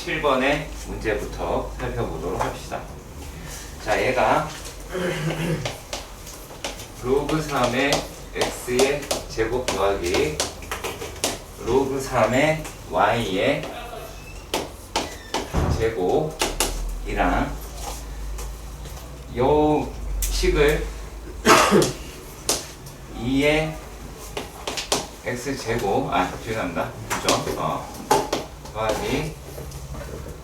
267번의 문제부터 살펴보도록 합시다. 자, 얘가 로그 3의 x의 제곱 더하기 로그 3의 y의 제곱이랑 요 식을 2의 x제곱 죄송합니다. 그죠? 더하기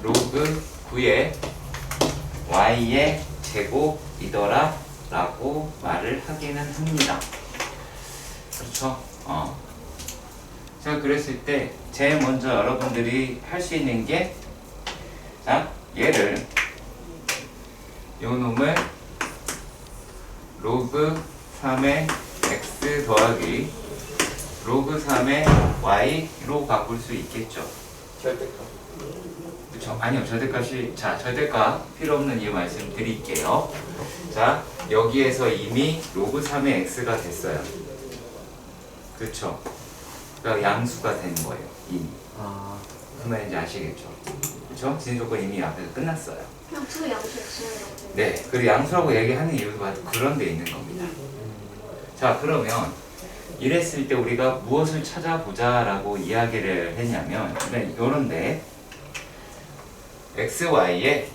로그 9의 y의 제곱이더라 라고 말을 하기는 합니다. 그렇죠? 자, 그랬을 때 제일 먼저 여러분들이 할 수 있는 게, 자, 얘를 요 놈을 로그 3의 x 더하기 로그 3의 y로 바꿀 수 있겠죠. 절대값. 그렇죠? 아니요, 절대값이, 자, 절대값 필요 없는 이유 말씀드릴게요. 자, 여기에서 이미 로그 3의 x가 됐어요. 그렇죠? 그러니까 양수가 되는 거예요, 이미. 그 말인지 아시겠죠? 그렇죠? 진행 조건 이미 앞에서 끝났어요. 양수 X라고. 네, 그리고 양수라고 얘기하는 이유가 바로 그런 데 있는 겁니다. 자, 그러면 이랬을 때 우리가 무엇을 찾아보자 라고 이야기를 했냐면, 요런데 xy의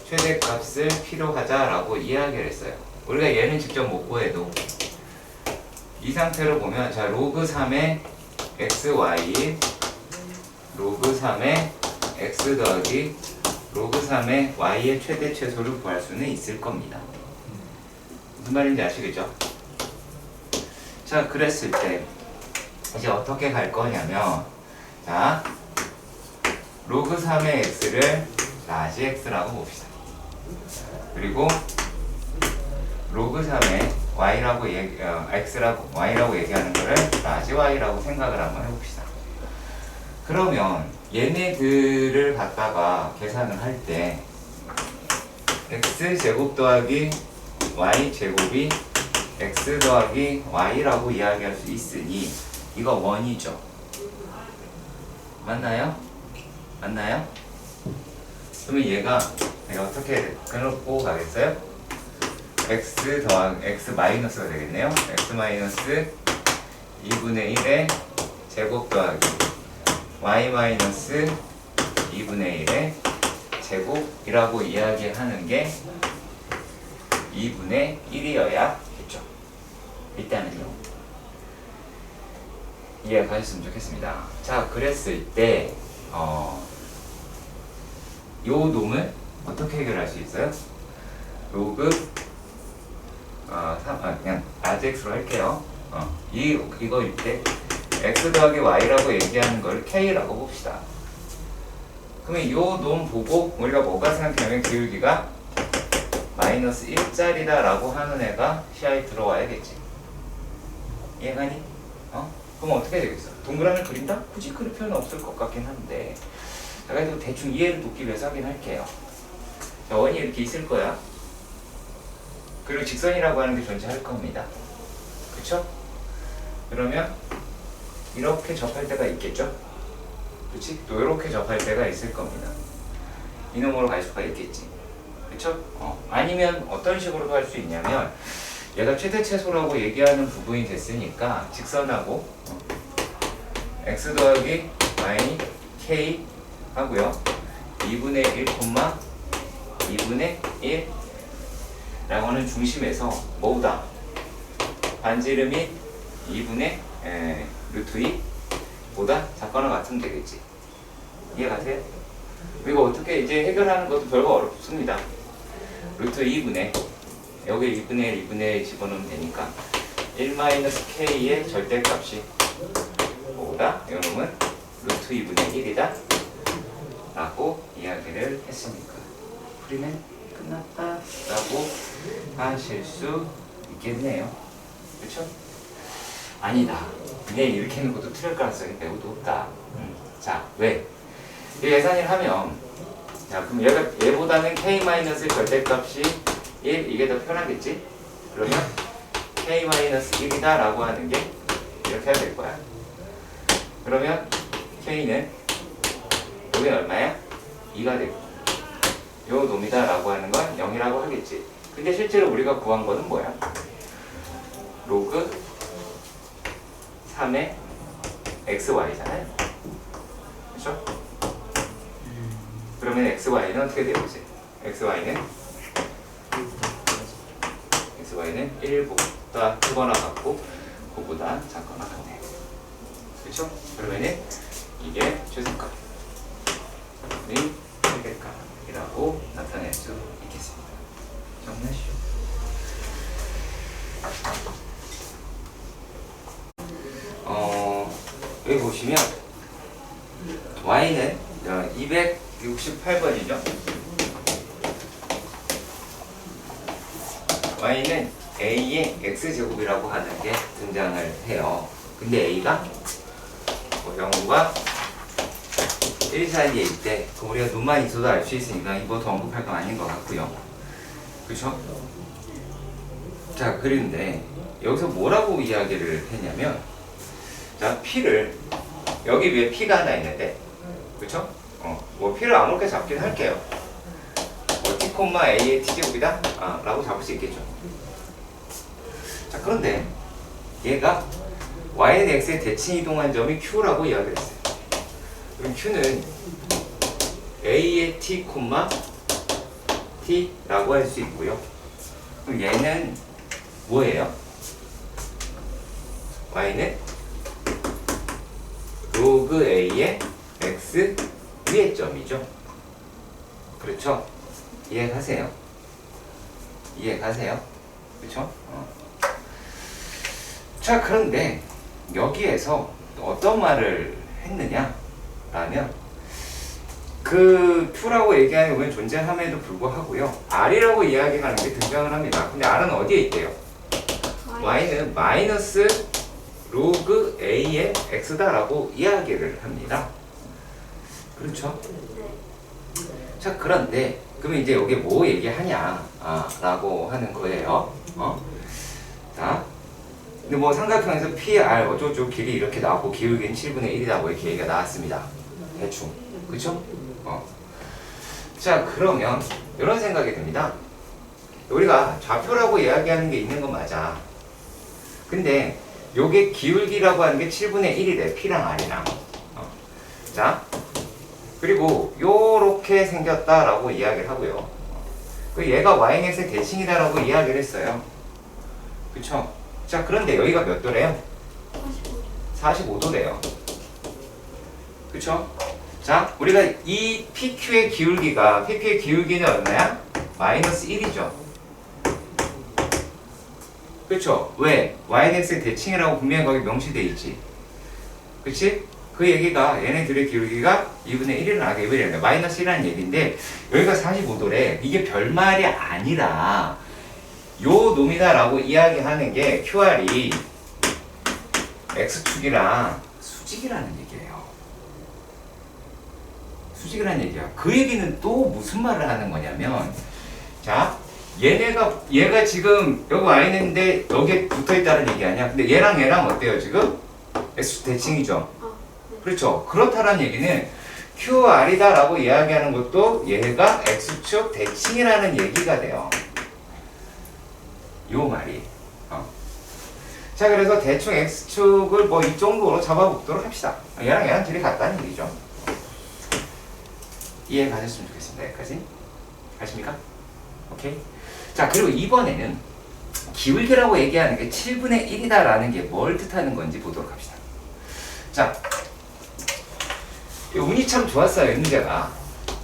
최대값을 필요하자라고 이야기를 했어요. 우리가 얘는 직접 못 구해도 이 상태로 보면, 자, 로그 3의 xy 로그 3의 x 더하기 로그 3의 y의 최대 최소를 구할 수는 있을 겁니다. 무슨 말인지 아시겠죠? 자, 그랬을 때 이제 어떻게 갈 거냐면, 자, 로그 3의 x를 라지 x라고 봅시다. 그리고 로그 3의 y라고 x라고 y라고 얘기하는 거를 라지 y라고 생각을 한번 해봅시다. 그러면 얘네들을 갖다가 계산을 할 때 x 제곱 더하기 y 제곱이 x 더하기 y라고 이야기할 수 있으니 이거 원이죠. 맞나요? 맞나요? 그러면 얘가 어떻게 끊고 가겠어요? x 더하기 x 마이너스가 되겠네요. x 마이너스 2분의 1의 제곱 더하기 y 마이너스 2분의 1의 제곱이라고 이야기하는 게 2분의 1이어야겠죠. 일단은요. 이해가 가셨으면 좋겠습니다. 자, 그랬을 때 요 놈을 어떻게 해결할 수 있어요? 로그 그냥 라지X로 할게요. 이거일 때 x 더하기 y라고 얘기하는 걸 k라고 봅시다. 그러면 요 놈 보고 우리가 뭐가 생각하면 기울기가 마이너스 1짜리다 라고 하는 애가 시야에 들어와야겠지. 이해가니? 그럼 어떻게 되겠어? 동그라미를 그린다? 굳이 그릴 필요는 없을 것 같긴 한데, 제가 이거 대충 이해를 돕기 위해서 하긴 할게요. 자, 원이 이렇게 있을 거야. 그리고 직선이라고 하는 게 존재할 겁니다. 그쵸? 그러면 이렇게 접할 때가 있겠죠? 그치? 또 이렇게 접할 때가 있을 겁니다. 이놈으로 갈 수가 있겠지. 그쵸? 아니면 어떤 식으로도 할 수 있냐면, 얘가 최대 최소라고 얘기하는 부분이 됐으니까 직선하고 x 더하기 y k 하고요. 2분의 1, 2분의 1 라고 하는 중심에서 뭐다? 반지름이 2분의 루트 2 보다 작거나 같으면 되겠지. 이해 가세요? 이거 어떻게 이제 해결하는 것도 별거 어렵습니다. 루트 2분의 여기 2분의 1, 2분의 1 집어넣으면 되니까 1-k의 절대값이 뭐다? 이놈은 루트 2분의 1이다 라고 이야기를 했으니까 풀이는 끝났다 라고 하실 수 있겠네요. 그쵸? 아니다. 그냥 이렇게 하는 것도 틀릴 가능성이 매우 높다. 자, 왜? 이 계산을 하면, 자, 그럼 얘보다는 k-의 절대값이 1, 이게 더 편하겠지? 그러면 k-1이다 라고 하는 게 이렇게 해야 될 거야. 그러면 K는 여기 얼마야? 2가 되고 요 놈이다 라고 하는 건 0이라고 하겠지. 근데 실제로 우리가 구한 거는 뭐야? 로그 3의 XY잖아요. 그렇죠? 그러면 XY는 어떻게 되지? XY는 1보다 크거나 같고 9보다 작거나 같네. 그렇죠? 그러면은 이게 최소값이 최대값이라고 나타낼 수 있겠습니다. 정리하시죠. 여기 보시면 Y는 268번이죠. Y는 A의 X제곱이라고 하는 게 등장을 해요. 근데 A가 뭐 0과 1 사이에 있을 때 우리가 눈만 있어도 알 수 있으니까 이거 더 언급할 건 아닌 것 같고요. 그렇죠? 자, 그런데 여기서 뭐라고 이야기를 했냐면 자, P를 여기 위에 P가 하나 있는데 그렇죠? 뭐 P를 아무렇게 잡긴 할게요. 뭐 T, A의 T제곱이다? 라고 잡을 수 있겠죠. 자, 그런데 얘가 Y는 X의 대칭 이동한 점이 Q라고 이야기를 했어요. 그럼 Q는 A의 T, T라고 할 수 있고요. 그럼 얘는 뭐예요? Y는 로그 A의 X 위의 점이죠. 그렇죠? 이해가세요? 이해가세요? 그렇죠? 자, 그런데 여기에서 어떤 말을 했느냐? 라면 그 Q라고 얘기하는 건 존재함에도 불구하고요. R이라고 이야기하는 게 등장을 합니다. 근데 R은 어디에 있대요? Y는 마이너스 로그 A의 X다라고 이야기를 합니다. 그렇죠? 자, 그런데 그러면 이제 여기 뭐 얘기하냐 라고 하는 거예요. 자, 근데 뭐 삼각형에서 PR 어쩌고저쩌고 길이 이렇게 나오고 기울기는 7분의 1이라고 이렇게 얘기가 나왔습니다. 대충. 그쵸? 자, 그러면 이런 생각이 듭니다. 우리가 좌표라고 이야기하는 게 있는 건 맞아. 근데 요게 기울기라고 하는 게 7분의 1이래. P랑 R이랑. 자, 그리고 요렇게 생겼다라고 이야기를 하고요. 얘가 YX의 대칭이다라고 이야기를 했어요. 그쵸? 자, 그런데 여기가 몇 도래요? 45도래요. 그쵸? 자, 우리가 이 PQ의 기울기가, PQ의 기울기는 얼마야? 마이너스 1이죠. 그쵸? 왜? YX의 대칭이라고 분명히 거기 명시되어 있지. 그치? 그 얘기가 얘네들의 기울기가 2분의 1이라는 하게 왜 마이너스 1이라는 얘기인데 여기가 45도래. 이게 별말이 아니라 요 놈이다라고 이야기하는 게 QR이 X축이랑 수직이라는 얘기예요. 수직이라는 얘기야. 그 얘기는 또 무슨 말을 하는 거냐면 자, 얘가 지금 여기 와 있는데 여기에 붙어 있다는 얘기 아니야? 근데 얘랑 어때요 지금? X축 대칭이죠. 그렇죠. 그렇다는 얘기는 QR이다라고 이야기하는 것도 얘가 X축 대칭이라는 얘기가 돼요. 요 말이. 자, 그래서 대충 X축을 뭐 이 정도로 잡아보도록 합시다. 얘랑 둘이 같다는 얘기죠. 이해 가셨으면 좋겠습니다. 여기까지. 가십니까? 오케이. 자, 그리고 이번에는 기울기라고 얘기하는 게 7분의 1이다라는 게 뭘 뜻하는 건지 보도록 합시다. 자, 운이 참 좋았어요, 이 문제가.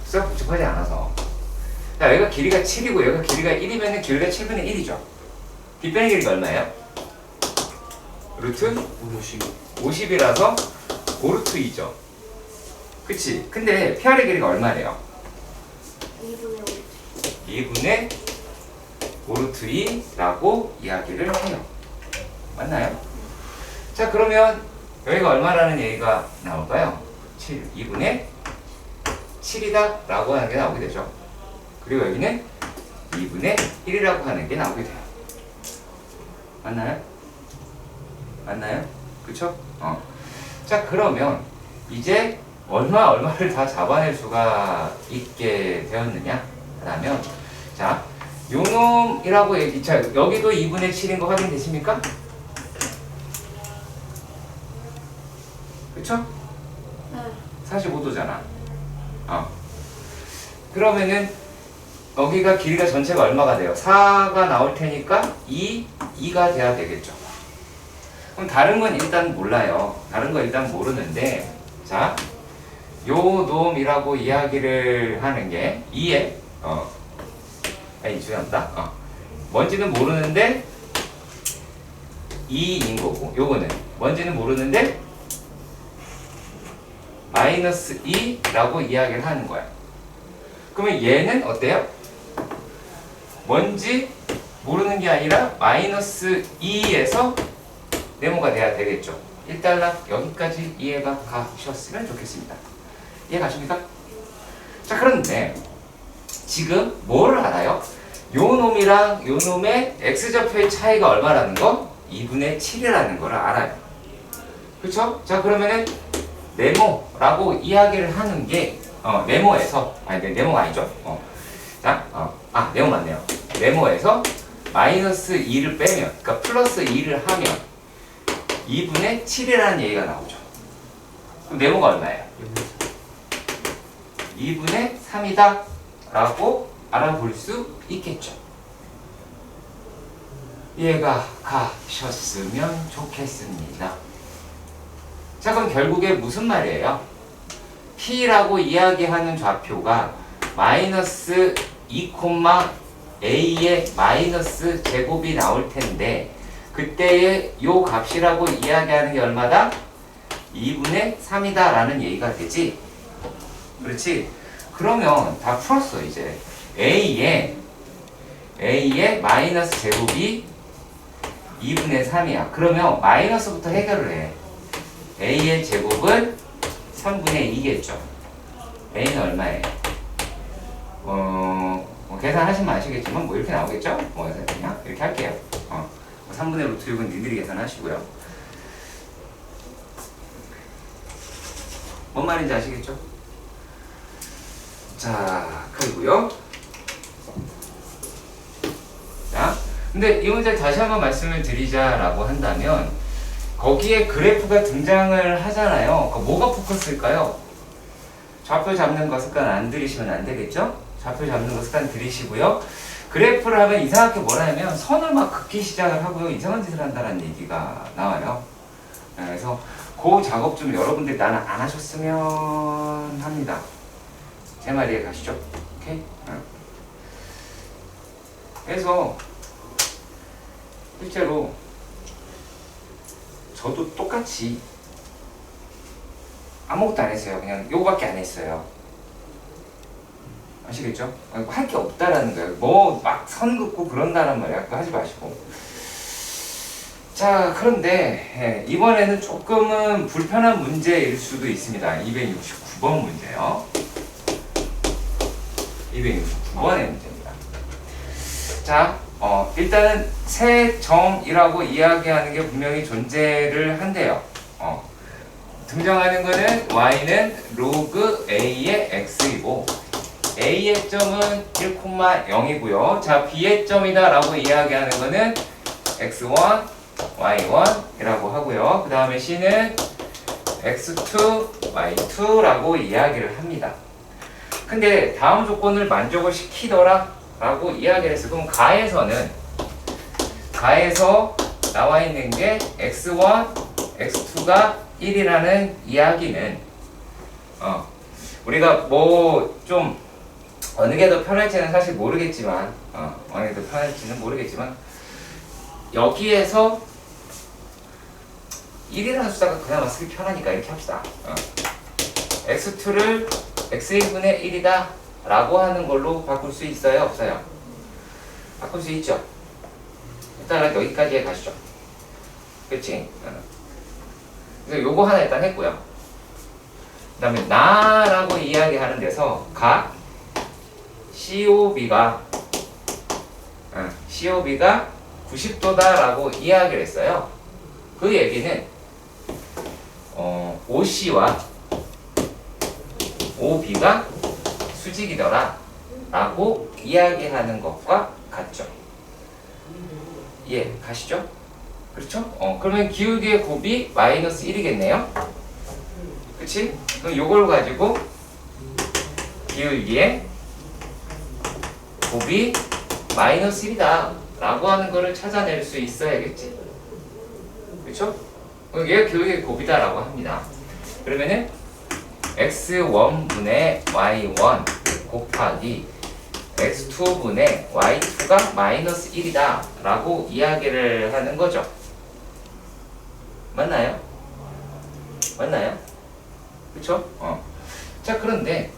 썩 복잡하지 않아서. 자, 여기가 길이가 7이고 여기가 길이가 1이면 길이가 7분의 1이죠. 빗변의 길이가 얼마예요? 루트 50이라서 고루트 2죠. 그치? 근데 PR의 길이가 얼마래요? 2분의 5루트 2라고 이야기를 해요. 맞나요? 자, 그러면 여기가 얼마라는 얘기가 나올까요? 7, 2분의 7이다 라고 하는 게 나오게 되죠. 그리고 여기는 2분의 1이라고 하는 게 나오게 돼요. 맞나요? 맞나요? 그쵸? 자, 그러면 이제 얼마를 다 잡아낼 수가 있게 되었느냐? 라면, 자, 요놈이라고 자, 여기도 2분의 7인 거 확인되십니까? 그쵸? 네. 45도잖아. 그러면은 여기가 길이가 전체가 얼마가 돼요? 4가 나올 테니까 2가 돼야 되겠죠. 그럼 다른 건 일단 몰라요. 다른 거 일단 모르는데, 자, 요 놈이라고 이야기를 하는 게 2에 아니 죄송합니다. 뭔지는 모르는데 2인 거고, 요거는 뭔지는 모르는데 마이너스 2라고 이야기를 하는 거야. 그러면 얘는 어때요? 뭔지 모르는 게 아니라 마이너스 2에서 네모가 돼야 되겠죠. 1달러 여기까지 이해가 가셨으면 좋겠습니다. 이해 가십니까? 자, 그런데 지금 뭐를 알아요? 요 놈이랑 요 놈의 x좌표의 차이가 얼마라는 거? 2분의 7이라는 거를 알아요. 그렇죠? 자, 그러면은 네모라고 이야기를 하는 게 네모에서 네모가 아니죠. 자, 네모 맞네요. 네모에서 마이너스 2를 빼면, 그러니까 플러스 2를 하면 2분의 7이라는 얘기가 나오죠. 그럼 네모가 얼마예요? 2분의 3이다 라고 알아볼 수 있겠죠. 이해가 가셨으면 좋겠습니다. 자, 그럼 결국에 무슨 말이에요? P라고 이야기하는 좌표가 마이너스 2, A의 마이너스 제곱이 나올 텐데, 그때의 요 값이라고 이야기하는 게 얼마다? 2분의 3이다 라는 얘기가 되지. 그렇지? 그러면 다 풀었어. 이제 A의 마이너스 제곱이 2분의 3이야. 그러면 마이너스부터 해결을 해. A의 제곱은 3분의 2겠죠. A는 얼마예요? 계산하시면 아시겠지만 뭐 이렇게 나오겠죠? 그냥 이렇게 할게요. 3분의 루트 6은 니들이 계산하시고요. 뭔 말인지 아시겠죠? 자, 그리고요. 자, 근데 이 문제를 다시 한번 말씀을 드리자라고 한다면, 거기에 그래프가 등장을 하잖아요. 뭐가 포커스일까요? 좌표 잡는 거 습관 안 들이시면 안 되겠죠? 좌표 잡는 거 습관 들이시고요. 그래프를 하면 이상하게 뭐라냐면 선을 막 긋기 시작을 하고요. 이상한 짓을 한다는 얘기가 나와요. 그래서 그 작업 좀 여러분들 나는 안 하셨으면 합니다. 제 말 이해 가시죠? 오케이? 그래서 실제로 저도 똑같이 아무것도 안 했어요. 그냥 요거밖에 안 했어요. 아시겠죠? 할 게 없다라는 거예요. 뭐 막 선 긋고 그런다는 말이야. 그거 하지 마시고. 자, 그런데 이번에는 조금은 불편한 문제일 수도 있습니다. 269번 문제요. 269번의 문제입니다. 자, 일단은 세 점이라고 이야기하는 게 분명히 존재를 한대요. 등장하는 거는 y는 로그 a의 x이고 a의 점은 1,0이고요. 자, b의 점이다 라고 이야기하는 거는 x1, y1이라고 하고요. 그 다음에 c는 x2, y2 라고 이야기를 합니다. 근데 다음 조건을 만족을 시키더라 라고 이야기를 했어요. 그럼 가에서 나와 있는 게 x1, x2가 1이라는 이야기는 우리가 뭐 좀 어느 게 더 편할지는 사실 모르겠지만 어느 게 더 편할지는 모르겠지만 여기에서 1이라는 숫자가 그나마 쓰기 편하니까 이렇게 합시다. x2를 x1분의 1이다 라고 하는 걸로 바꿀 수 있어요? 없어요? 바꿀 수 있죠? 일단 여기까지 가시죠. 그치? 그래서 요거 하나 일단 했고요. 그 다음에 나라고 이야기하는 데서 각 COB가 90도다 라고 이야기를 했어요. 그 얘기는 OC와 OB가 수직이더라 라고 이야기하는 것과 같죠. 예, 가시죠? 그렇죠? 그러면 기울기의 곱이 마이너스 1이겠네요. 그치? 그럼 요걸 가지고 기울기의 곱이 마이너스 1이다 라고 하는 거를 찾아낼 수 있어야겠지. 그렇죠? 얘가 기울기의 곱이다 라고 합니다. 그러면은 x1분의 y1 곱하기 x2분의 y2가 마이너스 1이다 라고 이야기를 하는 거죠. 맞나요? 맞나요? 그쵸? 자, 그런데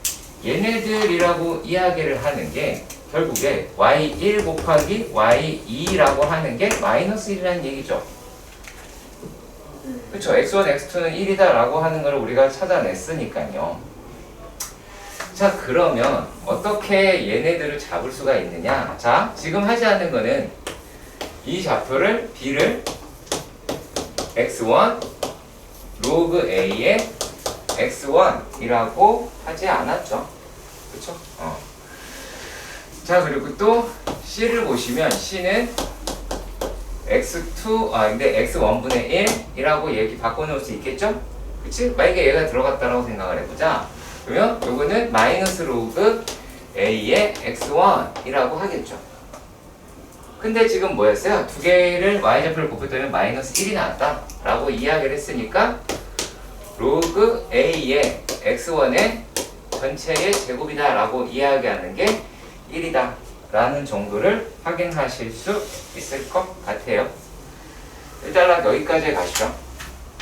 얘네들이라고 이야기를 하는 게 결국에 y1 곱하기 y2라고 하는 게 마이너스 1이라는 얘기죠. 그쵸? x1, x2는 1이다 라고 하는 걸 우리가 찾아냈으니까요. 자, 그러면 어떻게 얘네들을 잡을 수가 있느냐? 자, 지금 하지 않는 거는 이 좌표를 b를 x1 로그 a의 x1이라고 하지 않았죠. 그쵸? 자, 그리고 또 c를 보시면 c는 x2, 근데 x1분의 1이라고 얘기 바꿔놓을 수 있겠죠? 그치? 만약에 얘가 들어갔다라고 생각을 해보자. 그러면 요거는 마이너스 로그 a의 x1이라고 하겠죠. 근데 지금 뭐였어요? 두 개를 y좌표를 곱했더니 마이너스 1이 나왔다 라고 이야기를 했으니까 로그 a의 x1의 전체의 제곱이다 라고 이야기하는 게 1이다 라는 정도를 확인하실 수 있을 것 같아요. 일단 여기까지 가시죠.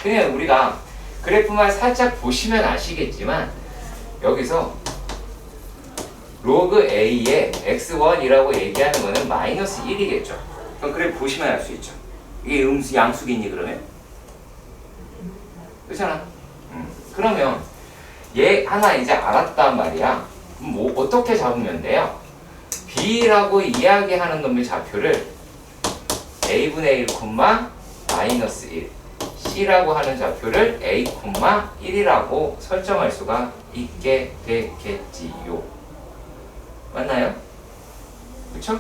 그냥 우리가 그래프만 살짝 보시면 아시겠지만 여기서 로그 a의 x1이라고 얘기하는 거는 마이너스 1이겠죠. 그럼 그래프 보시면 알 수 있죠. 이게 양수기니 그러면? 그렇잖아. 그러면 얘 하나 이제 알았단 말이야. 뭐 어떻게 잡으면 돼요? b라고 이야기하는 놈의 좌표를 a분의 1, 마이너스 1 c라고 하는 좌표를 a, 1이라고 설정할 수가 있게 되겠지요. 맞나요? 그쵸?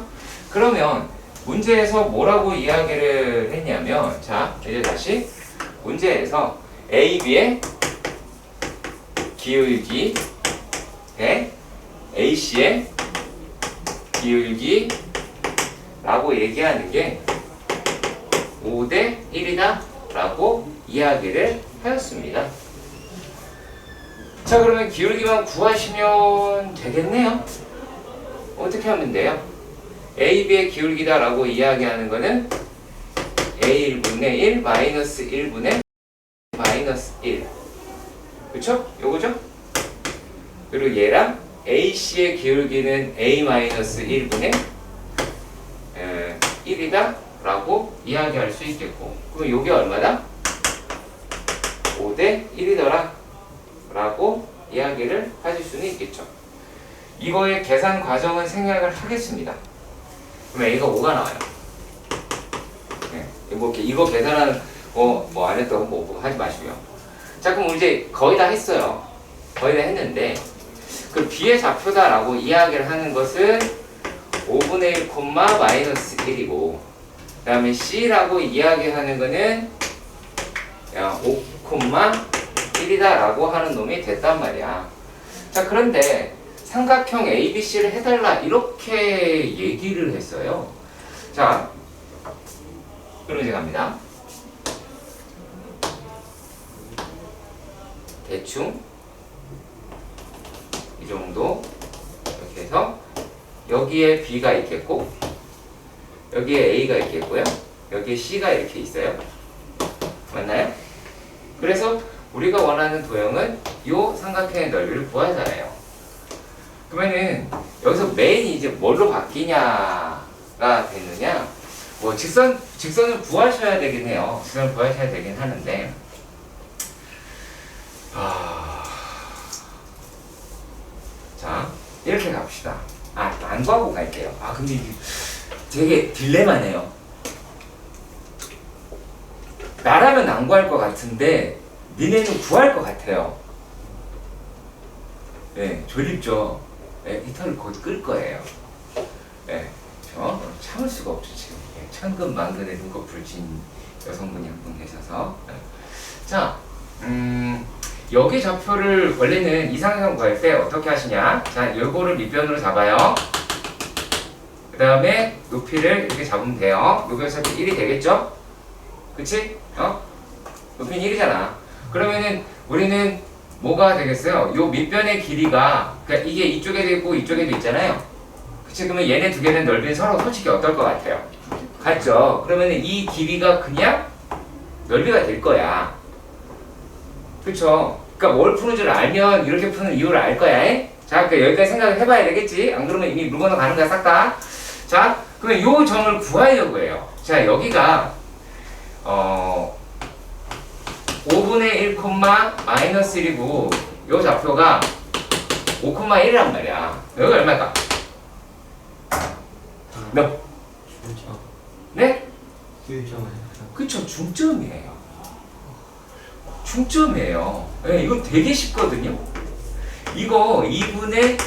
그러면 문제에서 뭐라고 이야기를 했냐면 자, 이제 다시 문제에서 a, b의 기울기 대 AC의 기울기 라고 얘기하는 게 5대 1이다 라고 이야기를 하였습니다. 자, 그러면 기울기만 구하시면 되겠네요. 어떻게 하면 돼요? AB의 기울기다 라고 이야기하는 거는 A1분의 1 마이너스 1분의 마이너스 1 그쵸? 요거죠? 그리고 얘랑 AC의 기울기는 A-1분의 1이다 라고 이야기할 수 있겠고 그럼 요게 얼마다? 5대 1이더라 라고 이야기를 하실 수는 있겠죠. 이거의 계산 과정은 생략을 하겠습니다. 그럼 A가 5가 나와요. 네, 이거 계산하는 뭐 안 했다고 뭐 하지 마시고요. 자, 그럼 이제 거의 다 했어요. 거의 다 했는데 그 B의 좌표다라고 이야기를 하는 것은 5분의 1, 마이너스 1이고 그 다음에 C라고 이야기하는 거는 5, 1이다 라고 하는 놈이 됐단 말이야. 자, 그런데 삼각형 ABC를 해달라 이렇게 얘기를 했어요. 자, 그럼 이제 갑니다. 대충 이 정도 이렇게 해서 여기에 B가 있겠고 여기에 A가 있겠고요. 여기에 C가 이렇게 있어요. 맞나요? 그래서 우리가 원하는 도형은 이 삼각형의 넓이를 구하잖아요. 그러면은 여기서 메인이 이제 뭘로 바뀌냐가 되느냐? 뭐 직선을 구하셔야 되긴 해요. 직선을 구하셔야 되긴 하는데 자, 이렇게 갑시다. 안 구하고 갈게요. 근데 이게 되게 딜레마네요. 나라면 안 구할 것 같은데 니네는 구할 것 같아요. 네, 졸립죠. 네, 히터를 곧 끌 거예요. 네, 저 참을 수가 없죠 지금. 네, 천근만근의 눈꺼풀 진 여성분이 한 분 계셔서. 네. 자, 여기 좌표를 원래는 이상형 구할 때 어떻게 하시냐? 자, 요거를 밑변으로 잡아요. 그 다음에 높이를 이렇게 잡으면 돼요. 여기서 1이 되겠죠? 그치? 높이는 1이잖아. 그러면은 우리는 뭐가 되겠어요? 요 밑변의 길이가, 그러니까 이게 이쪽에도 있고 이쪽에도 있잖아요. 그치? 그러면 얘네 두 개는 넓이는 서로 솔직히 어떨 것 같아요? 같죠? 그러면은 이 길이가 그냥 넓이가 될 거야. 그쵸? 그러니까 뭘 푸는 줄 알면 이렇게 푸는 이유를 알 거야. 자, 그러니까 여기까지 생각을 해봐야 되겠지? 안 그러면 이미 물건은 가는 거야, 싹 다. 자, 그러면 요 점을 구하려고 해요. 자, 여기가 5분의 1, 마이너스 1이고 요 좌표가 5,1이란 말이야. 여기가 얼마일까? 몇? 중점. 네? 중점을. 그쵸, 중점이에요. 중점이에요. 네, 이거 되게 쉽거든요. 이거 2분의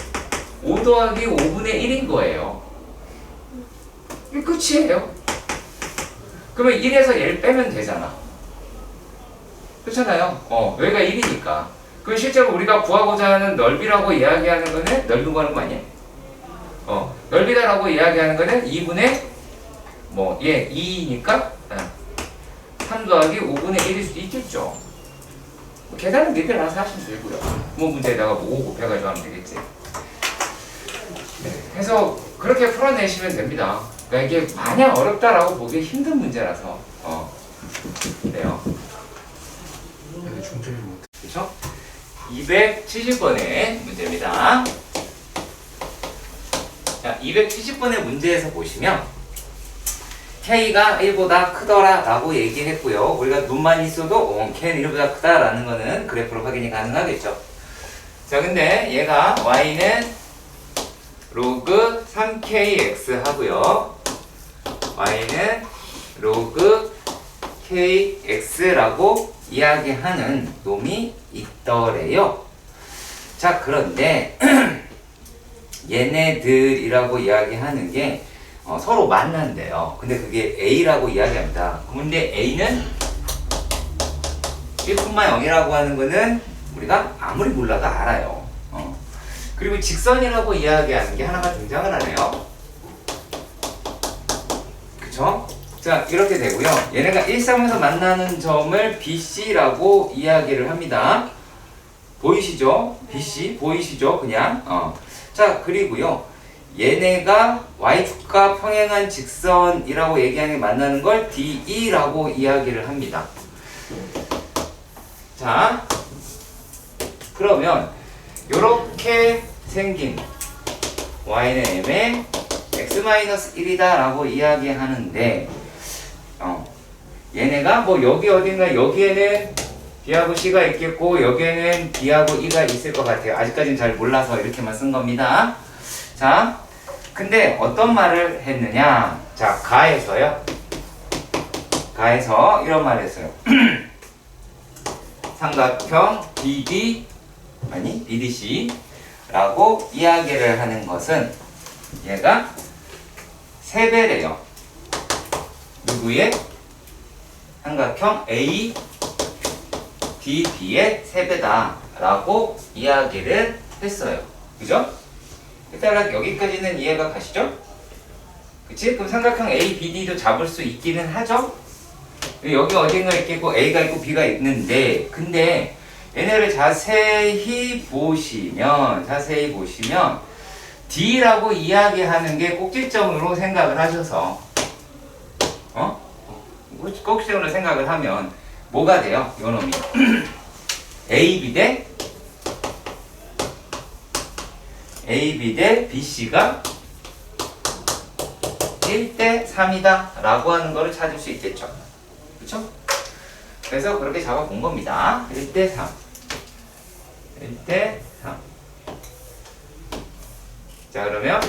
5 더하기 5분의 1인 거예요. 이게 끝이에요. 그러면 1에서 얘를 빼면 되잖아. 그렇잖아요. 여기가 1이니까. 그럼 실제로 우리가 구하고자 하는 넓이라고 이야기하는 거는 넓이 구하는 거 아니야? 넓이다라고 이야기하는 거는 2분의 2니까 3 더하기 5분의 1일 수도 있겠죠. 계산은 니들 알아서 하시면 되고요. 문제에다가 5 곱해가지고 하면 되겠지. 네, 그래서 그렇게 풀어내시면 됩니다. 그러니까 이게 마냥 어렵다라고 보기 힘든 문제라서 그래요. 여기 중점이 못. 그렇죠? 270번의 문제입니다. 자, 270번의 문제에서 보시면 K가 1보다 크더라 라고 얘기했고요. 우리가 눈만 있어도 K는 1보다 크다 라는 거는 그래프로 확인이 가능하겠죠. 자, 근데 얘가 Y는 로그 3KX 하고요. Y는 로그 KX라고 이야기하는 놈이 있더래요. 자, 그런데 얘네들이라고 이야기하는 게 서로 만난대요. 근데 그게 A라고 이야기합니다. 근데 A는 1,0이라고 하는 거는 우리가 아무리 몰라도 알아요. 그리고 직선이라고 이야기하는 게 하나가 등장을 하네요. 그쵸? 자, 이렇게 되고요. 얘네가 일상에서 만나는 점을 BC라고 이야기를 합니다. 보이시죠? BC 보이시죠? 그냥. 자, 그리고요. 얘네가 y축과 평행한 직선이라고 얘기하는 게 만나는 걸 DE라고 이야기를 합니다. 자, 그러면 요렇게 생긴 y는 m에 x-1이다 라고 이야기하는데 얘네가 뭐 여기 어딘가 여기에는 B하고 C가 있겠고 여기에는 B하고 E가 있을 것 같아요. 아직까지는 잘 몰라서 이렇게만 쓴 겁니다. 자, 근데 어떤 말을 했느냐? 자, 가에서요. 가에서 이런 말을 했어요. 삼각형 BDC라고 이야기를 하는 것은 얘가 3배래요. 누구의? 삼각형 ADB의 3배다 라고 이야기를 했어요. 그죠? 일단 여기까지는 이해가 가시죠? 그치? 그럼 삼각형 ABD도 잡을 수 있기는 하죠? 여기 어딘가 있겠고 A가 있고 B가 있는데 근데 얘네를 자세히 보시면 D라고 이야기하는 게 꼭지점으로 생각을 하셔서 꼭지점으로 생각을 하면 뭐가 돼요? 요놈이 AB 대 BC가 1대 3이다 라고 하는 거를 찾을 수 있겠죠. 그쵸? 그래서 그렇게 잡아본 겁니다. 1대 3 1대 3 자, 그러면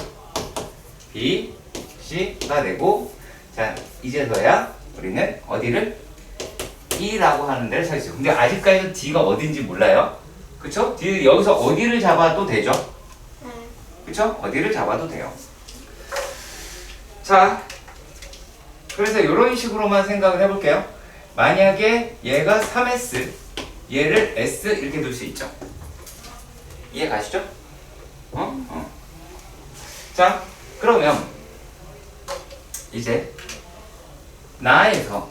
B, C가 되고 자, 이제서야 우리는 어디를? D라고 하는 데를 서 있어요. 근데 아직까지도 D가 어딘지 몰라요. 그쵸? D 여기서 어디를 잡아도 되죠. 네. 그쵸? 어디를 잡아도 돼요. 자, 그래서 이런 식으로만 생각을 해볼게요. 만약에 얘가 3S, 얘를 S 이렇게 둘 수 있죠. 이해 가시죠? 자, 그러면 이제 나에서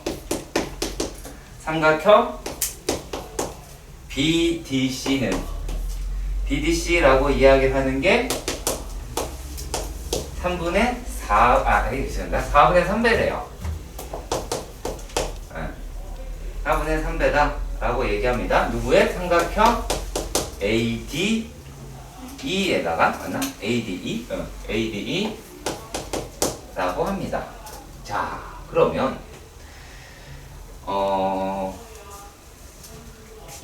삼각형 BDC는 BDC라고 이야기를 하는 게 3분의 4, 죄송합니다. 4분의 3배래요. 4분의 3배다 라고 얘기합니다. 누구의? 삼각형 ADE에다가 맞나? ADE? ADE 라고 합니다. 자, 그러면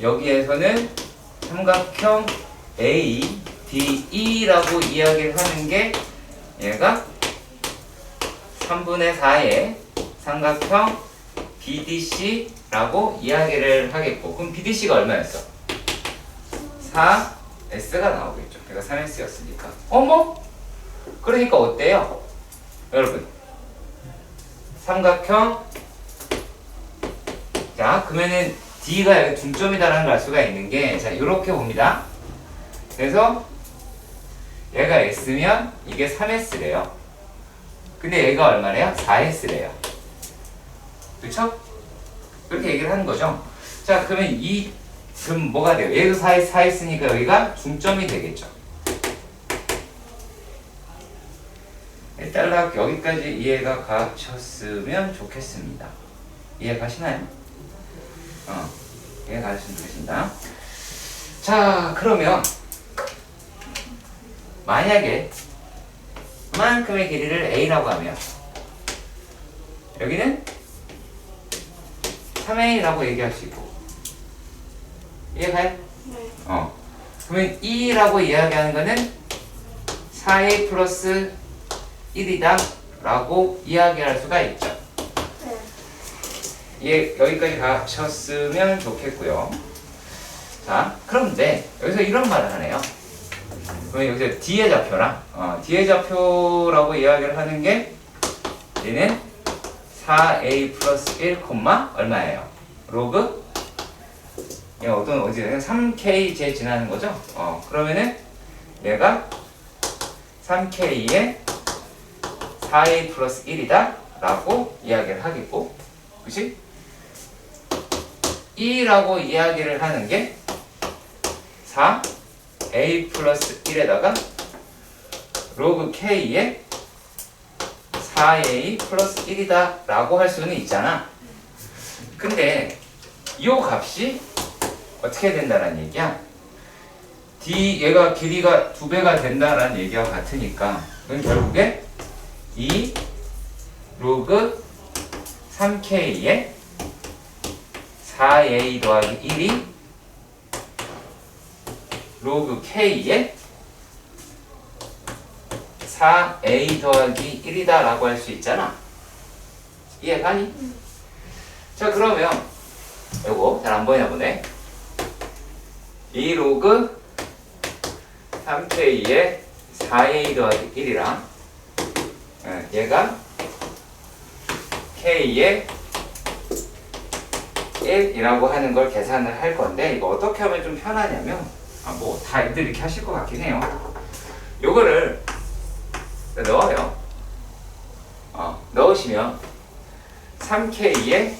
여기에서는 삼각형 ADE라고 이야기를 하는 게 얘가 3분의 4의 삼각형 BDC라고 이야기를 하겠고, 그럼 BDC가 얼마였어? 4S가 나오겠죠. 그러니까 3S였으니까. 어머? 그러니까 어때요? 여러분, 삼각형, 자, 그러면은 D가 여기 중점이다라는 걸 알 수가 있는 게, 자, 이렇게 봅니다. 그래서 얘가 S면 이게 3S래요. 근데 얘가 얼마래요? 4S래요. 그렇죠? 그렇게 얘기를 하는 거죠. 자, 그러면 그럼 뭐가 돼요? 얘도 4S니까 여기가 중점이 되겠죠. 일단 여기까지 이해가 가셨으면 좋겠습니다. 이해 가시나요? 이해 가셨으면 좋겠습니다. 자, 그러면 만약에 그만큼의 길이를 A라고 하면 여기는 3A라고 얘기할 수 있고, 이해가요? 네. 그러면 E라고 이야기하는 거는 4A 플러스 1이다 라고 이야기할 수가 있죠. 네. 예, 여기까지 가셨으면 좋겠고요. 자, 그런데 여기서 이런 말을 하네요. 그러면 여기서 D의 좌표랑 D의 좌표라고 이야기를 하는 게 얘는 4A 플러스 1, 얼마예요? 로그? 얘 어디에 3K제 지나는 거죠? 그러면은 얘가 3K에 4A 플러스 1이다 라고 이야기를 하겠고, 그치? E라고 이야기를 하는 게 4A 플러스 1에다가 로그 K에 4A 플러스 1이다 라고 할 수는 있잖아. 근데 이 값이 어떻게 된다는 얘기야? 얘가 길이가 2배가 된다라는 얘기와 같으니까 그건 결국에 2 로그 3K에 4A 더하기 1이 로그 K에 4A 더하기 1이다 라고 할 수 있잖아. 이해가니? 자, 그러면 요거 잘 안 보이나 보네. 2 로그 3K에 4A 더하기 1이랑 얘가 K에 1이라고 하는 걸 계산을 할 건데, 이거 어떻게 하면 좀 편하냐면 뭐 다들 이렇게 하실 것 같긴 해요. 요거를 넣어요. 넣으시면 3K에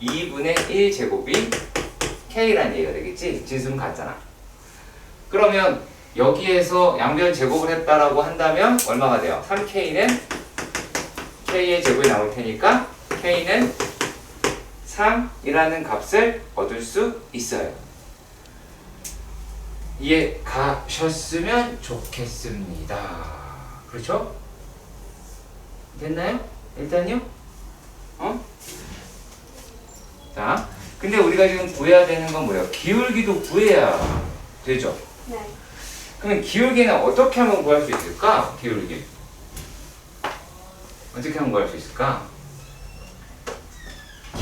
2분의 1 제곱이 K라는 얘기가 되겠지? 진수는 같잖아. 그러면 여기에서 양변 제곱을 했다라고 한다면 얼마가 돼요? 3K는 K의 제곱이 나올 테니까 K는 3이라는 값을 얻을 수 있어요. 이해 가셨으면 좋겠습니다. 그렇죠? 됐나요? 일단요? 자, 근데 우리가 지금 구해야 되는 건 뭐예요? 기울기도 구해야 되죠? 네. 그러면 기울기는 어떻게 하면 구할 수 있을까? 기울기 어떻게 하면 구할 수 있을까?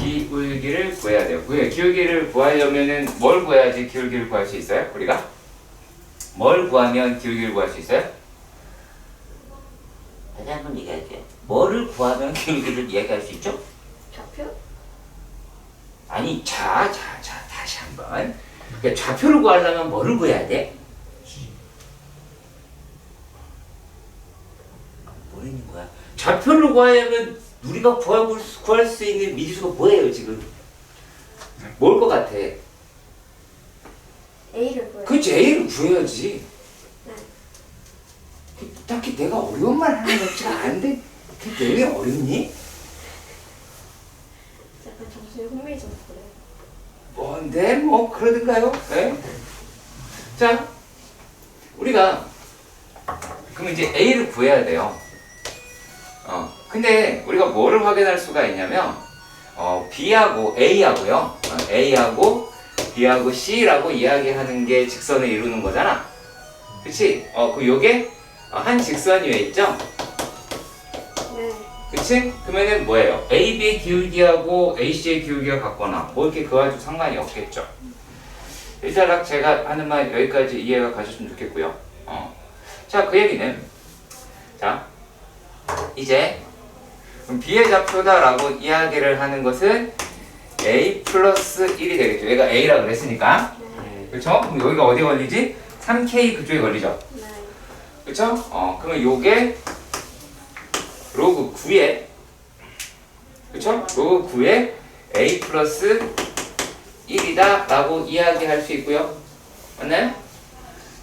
기울기를 구해야 돼요. 기울기를 구하려면은 뭘 구해야지 기울기를 구할 수 있어요? 우리가? 뭘 구하면 기울기를 구할 수 있어요? 다시 한번 얘기할게요. 뭐를 구하면 기울기를 이야기할 수 있죠? 좌표? 아니 자 다시 한번. 그러니까 좌표를 구하려면 뭐를 구해야 돼? 뭐라는 거야? 좌표를 구하려면 우리가 구할 수 있는 미지수가 뭐예요 지금? 뭘 것 같아? A를 보여. 그치, A를 구해야지. 네. 딱히 내가 어려운 말 하는 것 같지가 않은데 그게 왜 어렵니? 약간 정신이 혼미해져서 그래요. 뭔데 뭐 그러든가요? 네? 자, 우리가 그럼 이제 A를 구해야 돼요. 근데 우리가 뭐를 확인할 수가 있냐면 B하고 A하고요. A하고 B하고 C라고 이야기하는 게 직선을 이루는 거잖아. 그치? 그 요게 한 직선이 왜 있죠? 네. 그치? 그러면은 뭐예요? AB의 기울기하고 AC의 기울기가 같거나 뭐 이렇게 그와도 상관이 없겠죠. 일단 제가 하는 말 여기까지 이해가 가셨으면 좋겠고요. 자, 그 얘기는 자 이제 그럼 B의 좌표다라고 이야기를 하는 것은 A 플러스 1이 되겠죠. 얘가 A라 그랬으니까. 네. 그렇죠? 그럼 여기가 어디 걸리지? 3K 그쪽에 걸리죠. 네. 그렇죠? 그러면 요게 로그 9에 그렇죠? 로그 9에 A 플러스 1이다 라고 이야기할 수 있고요. 맞나요?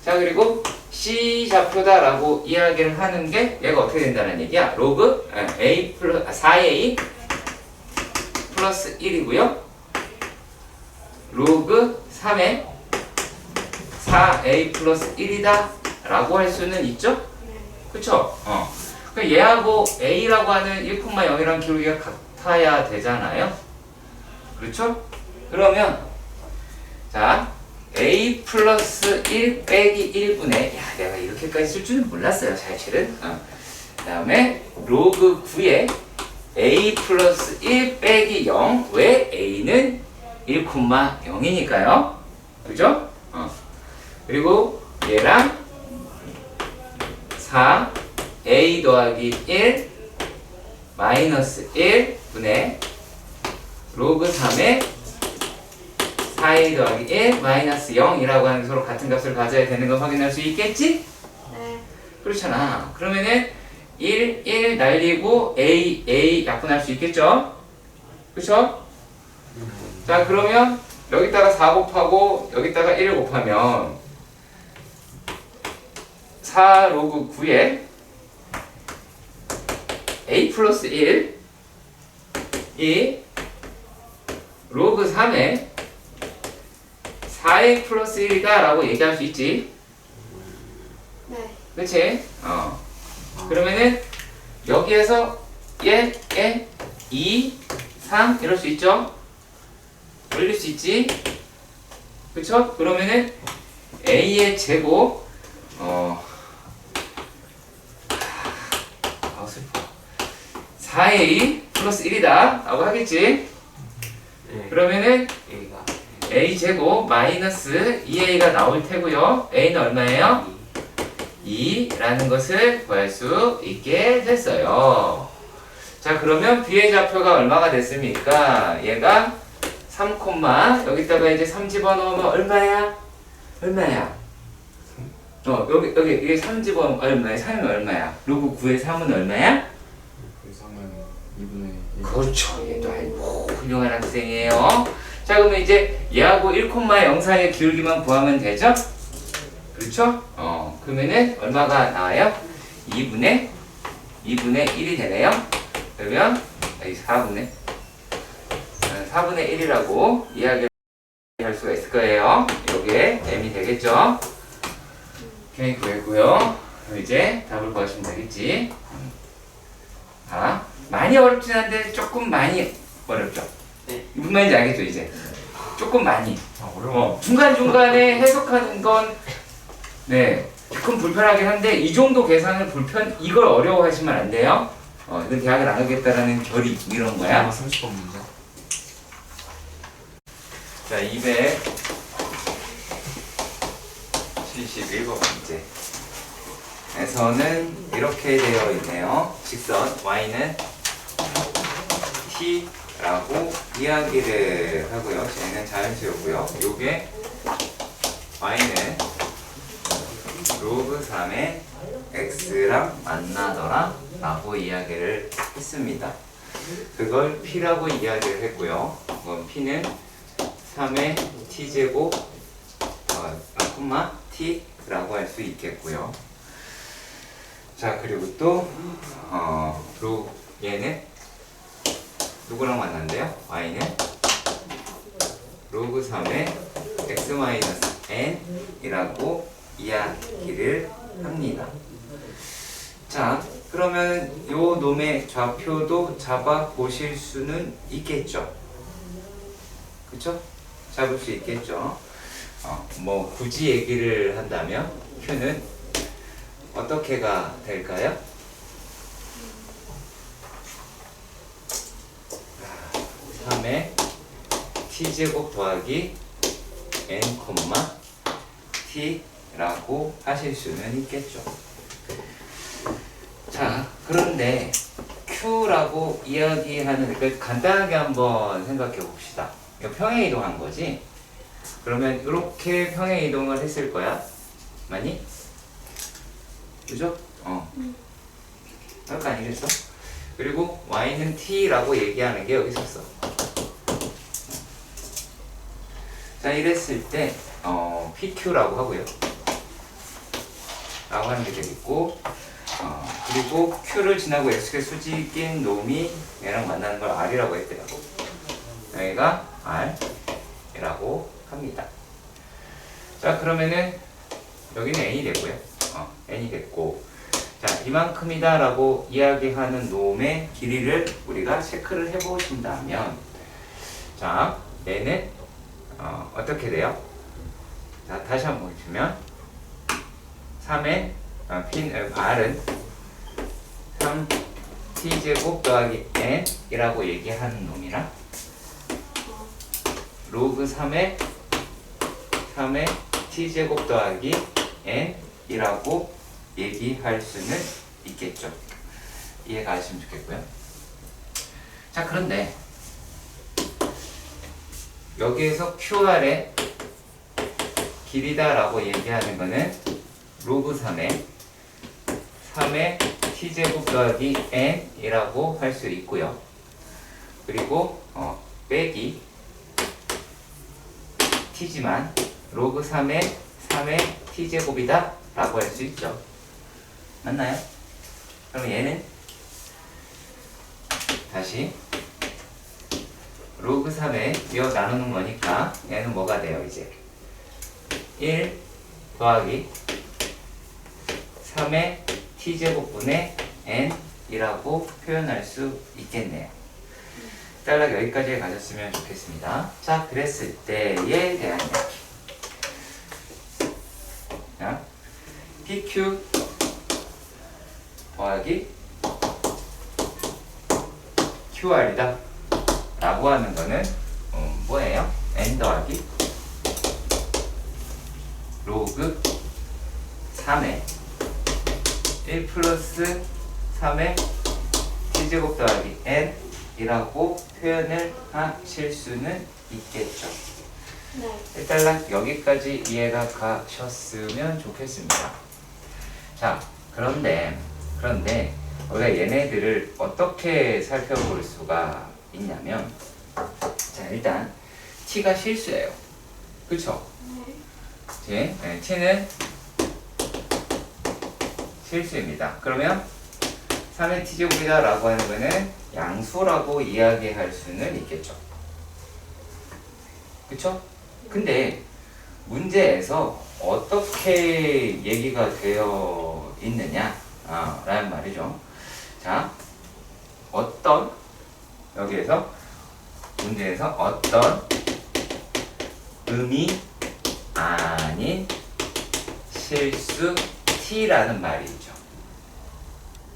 자, 그리고 C 좌표다 라고 이야기를 하는 게 얘가 어떻게 된다는 얘기야? 로그 A 플러스 4A 플러스 1이고요. 로그 3에 4A 플러스 1이다 라고 할 수는 있죠? 그쵸? 그럼 얘하고 A라고 하는 1,0이랑 기울기가 같아야 되잖아요? 그렇죠? 그러면 자 A 플러스 1 빼기 1분의 야 내가 이렇게까지 쓸 줄은 몰랐어요 사실은. 그 다음에 로그 9에 A 플러스 1 빼기 0 왜 A는 1,0이니까요 그죠? 그리고 얘랑 4 A 더하기 1 마이너스 1 분의 로그 3에 4A 더하기 1 마이너스 0이라고 하는 게 서로 같은 값을 가져야 되는 걸 확인할 수 있겠지? 네. 그렇잖아. 그러면은 1 날리고 A 약분할 수 있겠죠? 그쵸? 자, 그러면 여기다가 4 곱하고 여기다가 1을 곱하면 4 로그 9에 A 플러스 1 이 로그 3에 4A 플러스 1이다 라고 얘기할 수 있지. 네. 그치? 그러면은 여기에서 얘 2, 3 이럴 수 있죠? 올릴 수 있지? 그쵸? 그러면은 A의 제곱 슬퍼 4A 플러스 1이다 라고 하겠지? 네. 그러면은 A가 A 제곱 마이너스 2A가 나올 테고요. A는 얼마예요? 2라는 것을 구할 수 있게 됐어요. 자, 그러면 B의 좌표가 얼마가 됐습니까? 얘가 3, 여기다가 이제 3 집어넣으면 얼마야? 얼마야? 여기 이게 3 집어넣으면 얼마야? 3이면 얼마야? 로그 9의 3은 얼마야? 그 이상은 2분의 1. 그렇죠. 얘도 아주 훌륭한 학생이에요. 자, 그러면 이제 얘하고 1,0 사이의 기울기만 구하면 되죠? 그렇죠? 그러면은 얼마가 나와요? 2분의 1이 되네요. 그러면 여기 4분의 1이라고 이야기할 수가 있을 거예요. 요게 m이 되겠죠? 오케이, 구했고요. 그럼 이제 답을 구하시면 되겠지. 많이 어렵진 않은데 조금 많이 어렵죠? 네. 무슨 말인지 알겠죠, 이제? 조금 많이. 어려워. 중간중간에 해석하는 건, 네, 조금 불편하긴 한데, 이 정도 계산을 이걸 어려워하시면 안 돼요. 이건 대학을 안 가겠다라는 결의, 이런 거야. 30번 문제. 자, 271번 문제. 에서는 이렇게 되어 있네요. 직선 y는 t라고 이야기를 하고요. 쟤는 자연수였고요. 요게 y는 로그 3의 x랑 만나더라 라고 이야기를 했습니다. 그걸 p라고 이야기를 했고요. 그건 p는 3의 t제곱 t라고 할 수 있겠고요. 자, 그리고 또 얘는 누구랑 만난대요? y는 로그 3의 x-n이라고 이야기를 합니다. 자, 그러면 요 놈의 좌표도 잡아 보실 수는 있겠죠. 그쵸? 잡을 수 있겠죠. 뭐 굳이 얘기를 한다면 q는 어떻게가 될까요? 아, 3의 t제곱 더하기 n, t라고 하실 수는 있겠죠. 자, 그런데 q라고 이야기하는, 그러니까 간단하게 한번 생각해 봅시다. 이거 평행 이동한 거지? 그러면 이렇게 평행 이동을 했을 거야. 맞니? 그죠? 아까 아니겠어? 그리고 y는 t라고 얘기하는 게 여기 있었어. 자, 이랬을 때 pq라고 하고요. 라고 하는 게 되겠고, 그리고 q를 지나고 x의 수직인 놈이 얘랑 만나는 걸 r이라고 했대요. 여기가 r이라고 합니다. 자, 그러면은 여기는 n이 되고요. n이 됐고, 자, 이만큼이다 라고 이야기하는 놈의 길이를 우리가 체크를 해보신다면, 자, 얘는 어떻게 돼요? 자, 다시 한번 보시면 3의 r은 3t제곱 더하기 n이라고 얘기하는 놈이랑 로그 3의 t제곱 더하기 n이라고 얘기할 수는 있겠죠. 이해가 하시면 좋겠고요. 자, 그런데 여기에서 QR의 길이다 라고 얘기하는 거는 로그 3의 t제곱 더하기 n이라고 할 수 있고요. 그리고 빼기 t지만 로그 3의 t제곱이다 라고 할 수 있죠. 맞나요? 그럼 얘는 다시 로그 3에 이어 나누는 거니까 얘는 뭐가 돼요? 이제 1 더하기 3의 t제곱분의 n이라고 표현할 수 있겠네요. 딸락 여기까지 가졌으면 좋겠습니다. 자, 그랬을 때에 대한 이야기. 자, PQ 더하기 QR이다 라고 하는 거는 뭐예요? n 더하기 로그 3의 1 플러스 3의 t제곱 더하기 n이라고 표현을 하실 수는 있겠죠. 네. 일단 여기까지 이해가 가셨으면 좋겠습니다. 자, 그런데 우리가 얘네들을 어떻게 살펴볼 수가 있냐면, 자, 일단 t가 실수예요. 그쵸? 네, t는 실수입니다. 그러면 3의 t제곱이다 라고 하는 거는 양수라고 이야기할 수는 있겠죠. 그쵸? 근데 문제에서 어떻게 얘기가 되어 있느냐 라는 말이죠. 자, 여기에서 문제에서 어떤 의미 아닌 실수 t라는 말이 있죠.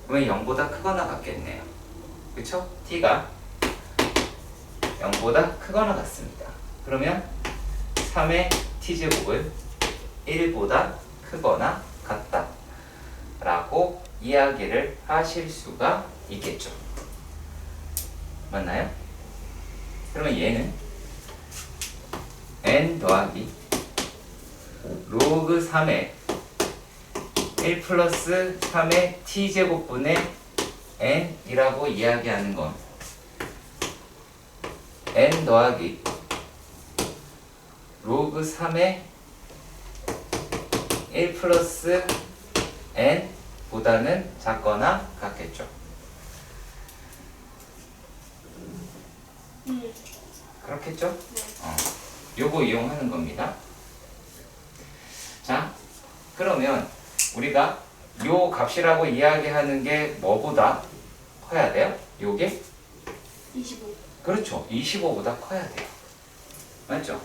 그러면 0보다 크거나 같겠네요. 그쵸? t가 0보다 크거나 같습니다. 그러면 3의 t제곱은 1보다 크거나 같다 라고 이야기를 하실 수가 있겠죠. 맞나요? 그러면 얘는 n 더하기 로그 3의 1 플러스 3의 t제곱분의 n이라고 이야기하는 건 n 더하기 로그 3의 1 플러스 n 보다는 작거나 같겠죠. 그렇겠죠? 네. 요거 이용하는 겁니다. 자, 그러면 우리가 요 값이라고 이야기하는 게 뭐보다 커야 돼요? 요게? 25. 그렇죠. 25보다 커야 돼요. 맞죠?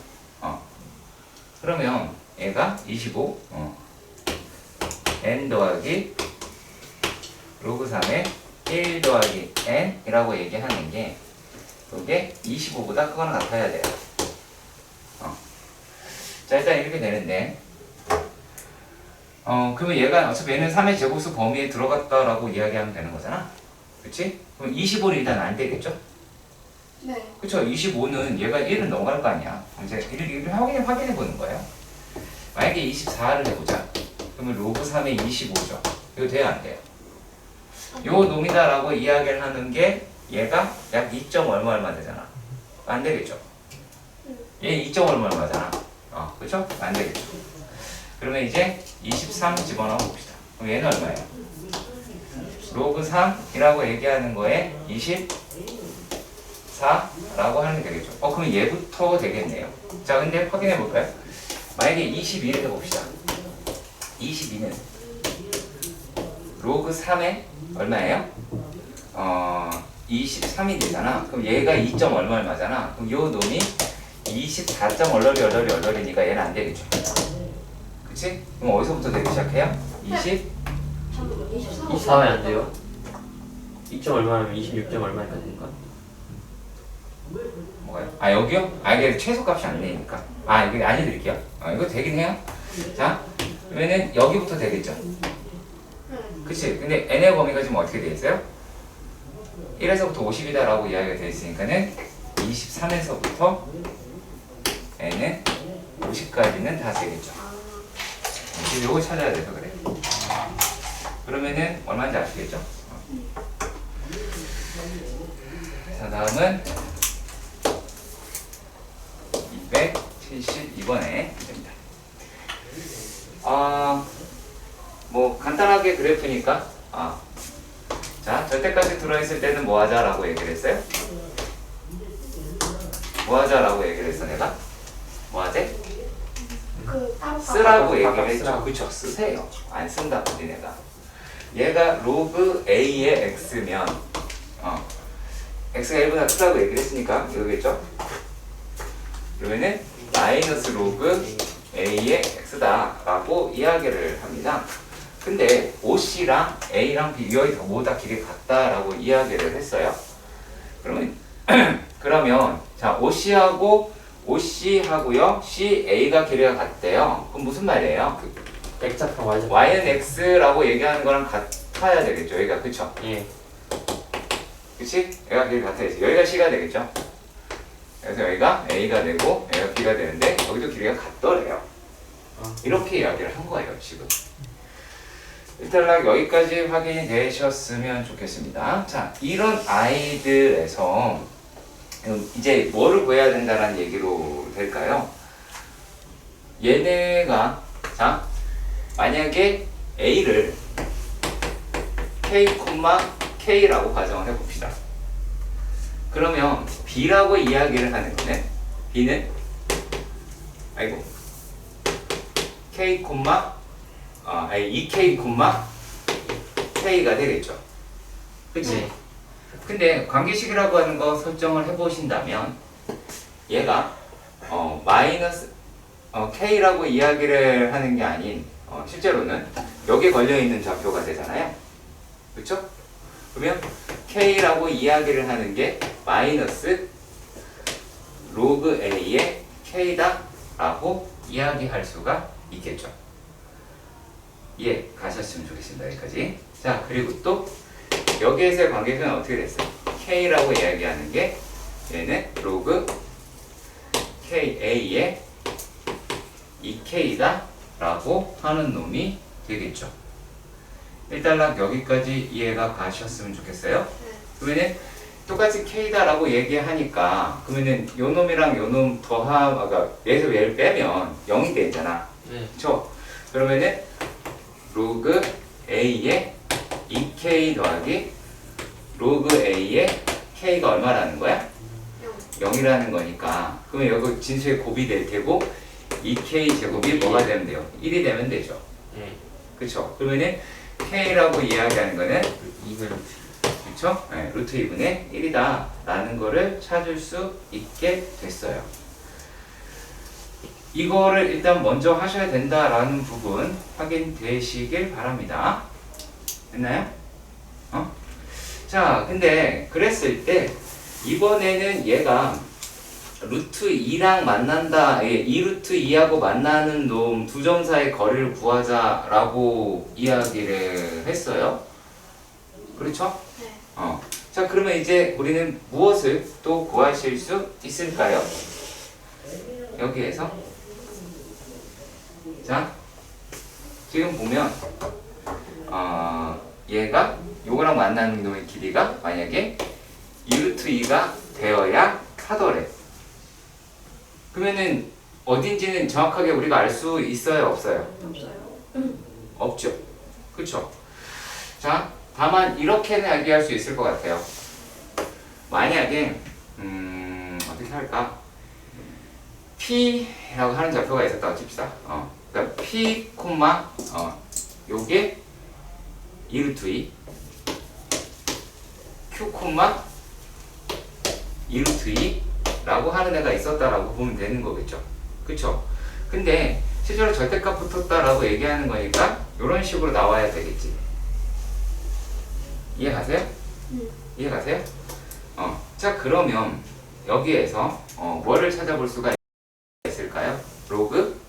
그러면 얘가 25 n 더하기 로그 3의 1 더하기 n 이라고 얘기하는 게 이게 25보다 크거나 같아야 돼요. 자, 일단 이렇게 되는데 그러면 얘가 어차피 얘는 3의 제곱수 범위에 들어갔다라고 이야기하면 되는 거잖아. 그치? 그럼 25는 일단 안 되겠죠? 네. 그쵸? 25는 얘가 1은 넘어갈 거 아니야. 이제 1을 확인해 보는 거예요. 만약에 24를 해보자. 그러면 로그 3의 25죠. 이거 돼요, 안 돼요? 요 놈이다라고 이야기를 하는 게 얘가 약 2점 얼마 되잖아. 안 되겠죠? 얘 2점 얼마잖아. 그쵸? 안 되겠죠? 그러면 이제 23 집어넣어 봅시다. 그럼 얘는 얼마예요? 로그 3이라고 얘기하는 거에 24라고 하는 게 되겠죠. 그럼 얘부터 되겠네요. 자, 근데 확인해 볼까요? 만약에 22를 해봅시다. 22는 로그 3에 얼마예요? 23이 되잖아. 그럼 얘가 2점 얼마잖아. 그럼 요 놈이 24점 얼러리니까 얘는 안 되겠죠. 그치? 그럼 어디서부터 되기 시작해요? 20? 잠깐만, 24. 24면 안 돼요? 2점 얼마면 26점 얼마니까 되니까? 뭐가요? 여기요? 이게 최소값이 안 되니까. 이거 알려드릴게요. 이거 되긴 해요. 자, 그러면은 여기부터 되겠죠. 그치? 근데 n의 범위가 지금 어떻게 돼 있어요? 1에서부터 50이다라고 이야기가 돼 있으니까는 23에서부터 n은 50까지는 다 되겠죠. 지금 요거 찾아야 돼서 그래. 그러면은 얼마인지 아시겠죠? 자, 다음은 272번에 됩니다. 뭐 간단하게 그래프니까 자, 절대까지 들어있을 때는 뭐 하자라고 얘기를 했어요? 뭐 하자라고 얘기를 했어 내가? 뭐 하재? 따로 쓰라고 얘기를 했죠. 그쵸, 쓰세요. 안 쓴다 니네가. 얘가 로그 a의 x면 x가 1보다 크다고 얘기를 했으니까 이거겠죠? 그러면은 마이너스 로그 a의 x다 라고 이야기를 합니다. 근데 OC랑 A랑 B가 모두 다 길이 같다라고 이야기를 했어요. 그러면 자, OC하고요 CA가 길이가 같대요. 그럼 무슨 말이에요? X좌표 Y좌표 Y는 X라고 얘기하는 거랑 같아야 되겠죠. 여기가 그쵸? 예. 그치? 얘가 길이 같아야지. 여기가 C가 되겠죠. 그래서 여기가 A가 되고 여기가 B가 되는데 여기도 길이가 같더래요. 이렇게 이야기를 한 거예요 지금. 일단 여기까지 확인이 되셨으면 좋겠습니다. 자, 이런 아이들에서 이제 뭐를 구해야 된다는 얘기로 될까요? 얘네가 자, 만약에 A를 K, K라고 가정을 해봅시다. 그러면 B라고 이야기를 하는 거는 B는 K, 2K, K가 되겠죠. 그치? 근데 관계식이라고 하는 거 설정을 해보신다면 얘가 마이너스 K라고 이야기를 하는 게 아닌 실제로는 여기에 걸려있는 좌표가 되잖아요. 그쵸? 그러면 K라고 이야기를 하는 게 마이너스 로그 A의 K다 라고 이야기할 수가 있겠죠. 이해 가셨으면 좋겠습니다. 여기까지. 자, 그리고 또 여기에서의 관계는 어떻게 됐어요? K라고 이야기하는 게 얘는 로그 KA의 2K다 라고 하는 놈이 되겠죠. 일단락 여기까지 이해가 가셨으면 좋겠어요. 네. 그러면은 똑같이 K다 라고 얘기하니까 그러면은 요 놈이랑 요 놈 그러니까 얘에서 얘를 빼면 0이 되잖아. 네. 그쵸? 그러면은 로그 A의 2K 더하기 로그 A의 K가 얼마라는 거야? 0이라는 거니까 그러면 여기 진수의 곱이 될 테고 2K 제곱이 뭐가 되면 돼요? 1이 되면 되죠. 네. 그쵸? 그러면은 K라고 이야기하는 거는 2분의 그쵸? 네, 루트 2분의 1이다 라는 거를 찾을 수 있게 됐어요. 이거를 일단 먼저 하셔야 된다라는 부분 확인되시길 바랍니다. 됐나요? 자, 근데 그랬을 때 이번에는 얘가 루트 2랑 만난다, 2루트 2하고 만나는 놈 두 점 사이의 거리를 구하자라고 이야기를 했어요. 그렇죠? 네. 자, 그러면 이제 우리는 무엇을 또 구하실 수 있을까요? 여기에서 자, 지금 보면 얘가 요거랑 만나는 놈의 길이가 만약에 2루트 2가 되어야 하더래. 그러면은 어딘지는 정확하게 우리가 알 수 있어요, 없어요? 없어요. 없죠. 그쵸? 자, 다만 이렇게는 얘기할 수 있을 것 같아요. 만약에 어떻게 할까? P라고 하는 좌표가 있었다고 칩시다. 그러니까 P, 요게 2루트 2 Q, 2루트 2 라고 하는 애가 있었다라고 보면 되는 거겠죠. 그쵸? 근데 실제로 절대값 붙었다라고 얘기하는 거니까 이런 식으로 나와야 되겠지. 이해가세요? 이해가세요? 자, 그러면 여기에서 뭐를 찾아볼 수가 있을까요? 로그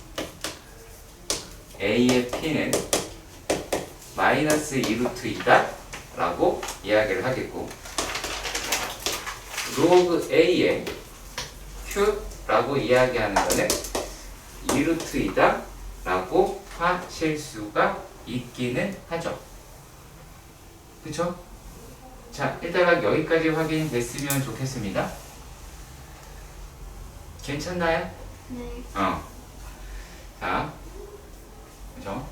A의 P는 마이너스 2루트 2다 라고 이야기를 하겠고, 로그 A의 Q라고 이야기하는 거는 2루트 2다 라고 하실 수가 있기는 하죠. 그쵸? 자, 일단 여기까지 확인됐으면 좋겠습니다. 괜찮나요? 네. 자, 그죠?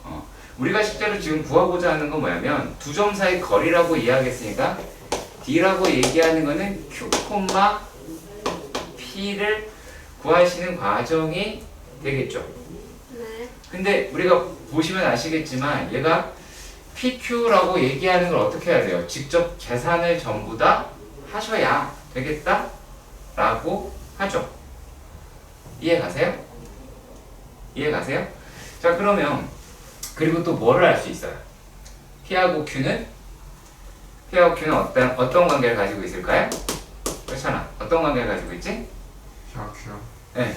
우리가 실제로 지금 구하고자 하는 건 뭐냐면 두 점 사이 거리라고 이야기했으니까 D라고 얘기하는 거는 Q, P를 구하시는 과정이 되겠죠. 네. 근데 우리가 보시면 아시겠지만 얘가 PQ라고 얘기하는 걸 어떻게 해야 돼요? 직접 계산을 전부 다 하셔야 되겠다 라고 하죠. 이해가세요? 이해가세요? 자, 그러면 그리고 또 뭐를 알 수 있어요? P하고 Q는 어떤 관계를 가지고 있을까요? 그렇잖아. 어떤 관계를 가지고 있지? Q요. 네.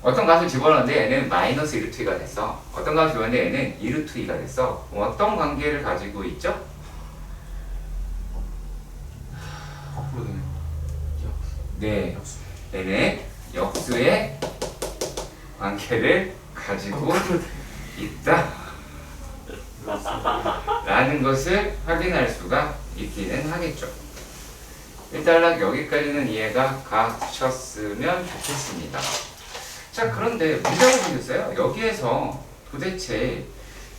어떤 값을 집어넣었는데 얘는 마이너스 2루트 2가 됐어. 어떤 값을 집어넣었는데 얘는 2루트 2가 됐어. 그럼 어떤 관계를 가지고 있죠? 거꾸로 되네요. 네. 얘는 역수의 관계를 가지고 있다 라는 것을 확인할 수가 있기는 하겠죠. 일단 여기까지는 이해가 가셨으면 좋겠습니다. 자, 그런데 문제가 생겼어요. 여기에서 도대체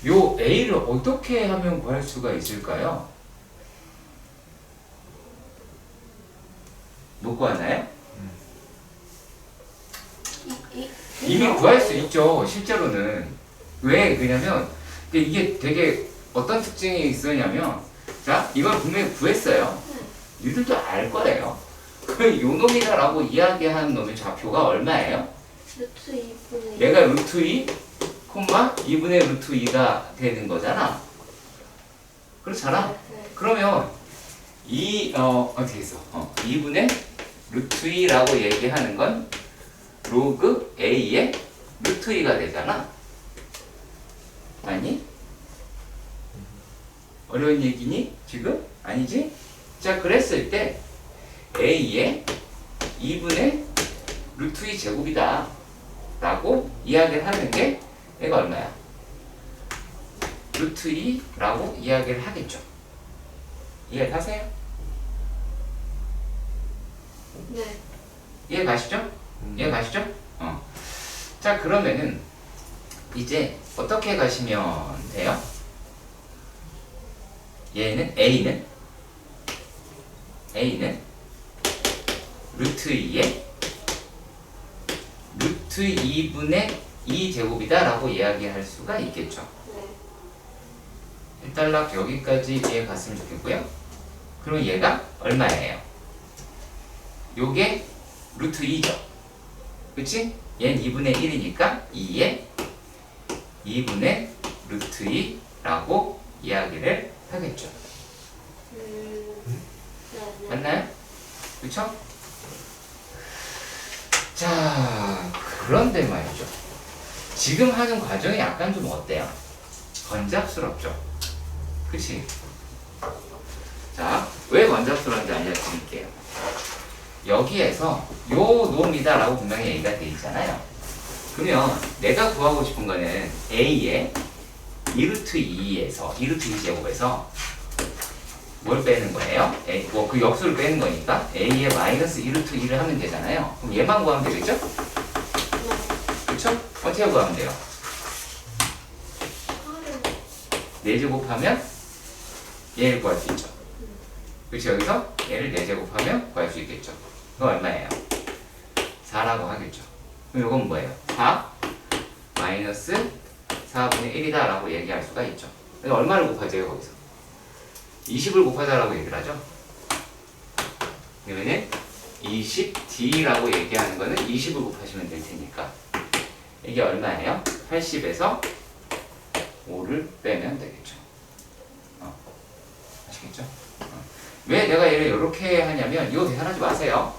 요 A를 어떻게 하면 구할 수가 있을까요? 못 구하나요? 이미 구할 수 있죠. 실제로는. 왜 그러냐면 이게 되게 어떤 특징이 있으냐면, 자, 이걸 분명히 구했어요. 니들도 알 거예요. 그 요놈이다라고 이야기하는 놈의 좌표가 얼마예요? 루트 2분의 얘가 루트 2, 2분의 루트 2가 되는 거잖아. 그렇잖아. 네. 그러면 어떻게 했어? 2분의 루트 2라고 얘기하는 건 로그 A의 루트 2가 되잖아. 아니? 어려운 얘기니? 지금? 아니지? 자, 그랬을 때 A의 2분의 루트 2 제곱이다 라고 이야기를 하는 게 얘가 얼마야? 루트 2라고 이야기를 하겠죠. 이해가세요? 네. 이해가시죠? 이해가시죠? 자, 그러면은 이제 어떻게 가시면 돼요? 얘는 A는 루트 2에 루트 2분의 2제곱이다 라고 이야기할 수가 있겠죠. 네. 일단락 여기까지 이해 갔으면 좋겠고요. 그럼 얘가 얼마예요? 요게 루트 2죠. 그치? 얘는 2분의 1이니까 2에 2분의 루트 2라고 이야기를 하겠죠. 네. 맞나요? 그쵸? 자, 그런데 말이죠. 지금 하는 과정이 약간 좀 어때요? 번잡스럽죠? 그치? 자, 왜 번잡스러운지 알려드릴게요. 여기에서 요 놈이다라고 분명히 얘기가 돼 있잖아요. 그러면 내가 구하고 싶은 거는 A의 2루트 2에서 2루트 2제곱에서 뭘 빼는 거예요? 뭐 그 역수를 빼는 거니까 A의 마이너스 2루트 2를 하면 되잖아요. 그럼 얘만 구하면 되겠죠? 그쵸? 어떻게 구하면 돼요? 4제곱하면 얘를 구할 수 있죠. 그치? 여기서 얘를 4제곱하면 구할 수 있겠죠. 그거 얼마예요? 4라고 하겠죠. 그럼 이건 뭐예요? 4 마이너스 4분의 1이다 라고 얘기할 수가 있죠. 그래서 얼마를 곱하죠 거기서? 20을 곱하자라고 얘기를 하죠. 그러면은 20D라고 얘기하는 거는 20을 곱하시면 될 테니까 이게 얼마예요? 80에서 5를 빼면 되겠죠. 아시겠죠? 왜 내가 얘를 이렇게 하냐면 이거 계산하지 마세요.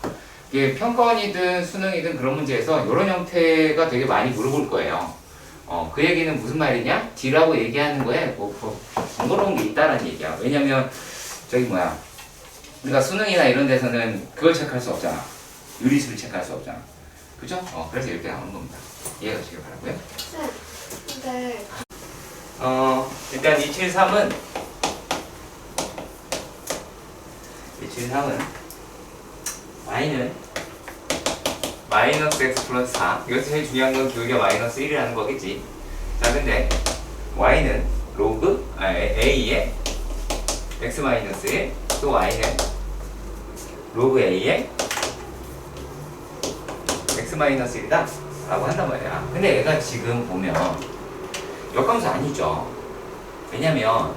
이게 평가원이든 수능이든 그런 문제에서 이런 형태가 되게 많이 물어볼 거예요. 그 얘기는 무슨 말이냐? D라고 얘기하는 거에 뭐 번거로운 게 있다라는 얘기야. 왜냐면 저기 뭐야, 우리가 수능이나 이런 데서는 그걸 체크할 수 없잖아. 유리수를 체크할 수 없잖아. 그죠? 그래서 이렇게 나오는 겁니다. 이해가시길 바라고요. 네. 일단 273은 y는 마이너스 x 플러스 4. 이것도 제일 중요한 건 기울기가 마이너스 1이라는 거겠지. 자, 근데 y는 로그 a의 x 마이너스 1, 또 y는 로그 a의 x 마이너스 1이다 라고 한단 말이야. 근데 얘가 지금 보면 역함수 아니죠. 왜냐면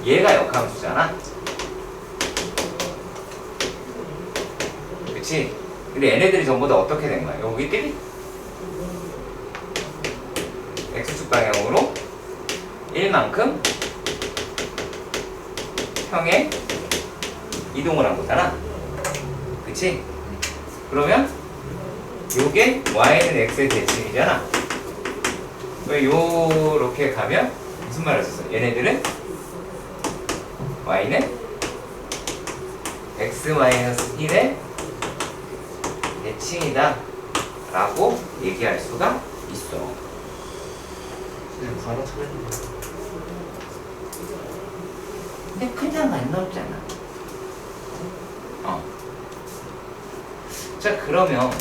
얘가 역함수잖아. 그치? 근데 얘네들이 전부 다 어떻게 된 거야? 여기들이 x축 방향으로 1만큼 평에 이동을 한 거잖아. 그치? 그러면 요게 y는 x의 대칭이잖아. 왜 요렇게 가면 무슨 말을 썼어? 얘네들은 y는 x-1의 대칭이다 라고 얘기할 수가 있어. 그냥 바로 틀렸네. 근데 그냥 안 나오잖아. 자, 그러면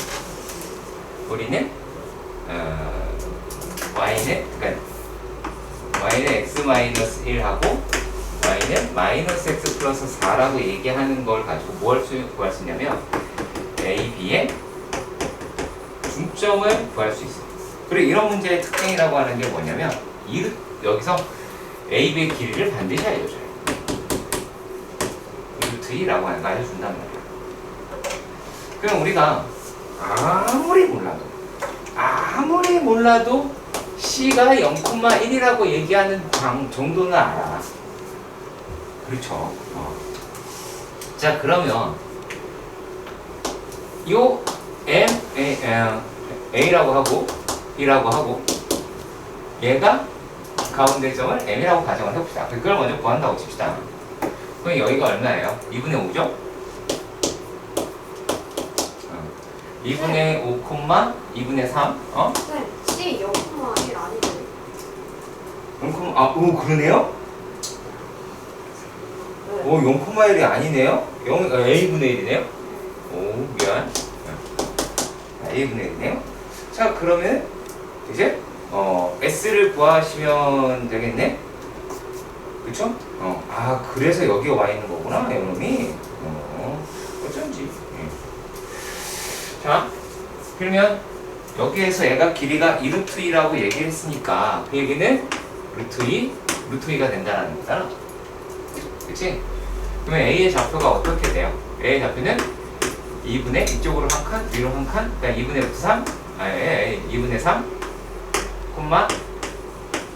우리는 y는 x-1하고 y는 마이너스 x 플러스 4라고 얘기하는 걸 가지고 뭘 구할 수 있냐면 a, b의 중점을 구할 수 있어요. 그리고 이런 문제의 특징이라고 하는 게 뭐냐면 여기서 a, b의 길이를 반드시 알려줘요. 루트 2라고 하는 거 알려준단 말이야. 그럼 우리가 아무리 몰라도 C가 0,1이라고 얘기하는 정도는 알아. 그렇죠. 자, 그러면 요 A라고 하고 B라고 하고 얘가 가운데 점을 M이라고 가정을 해봅시다. 그걸 먼저 구한다고 칩시다. 그럼 여기가 얼마예요? 2분의 5죠? 2분의 5, 2분의 3 네, C 0,1 아니죠? 0, 오 그러네요? 네. 오 0,1이 아니네요? A분의 1이네요? 오 미안. A분의 1이네요? 자 그러면 이제 S를 구하시면 되겠네? 그쵸? 그래서 여기에 와 있는 거구나, 이놈이. 어쩐지. 자, 그러면 여기에서 얘가 길이가 2루트2라고 얘기를 했으니까 그 얘기는 루트2가 된다는 거잖아. 그치? 그러면 A의 좌표가 어떻게 돼요? A의 좌표는 2분의 이쪽으로 한 칸, 위로 한 칸, 그러니까 2분의 3, 2분의 3,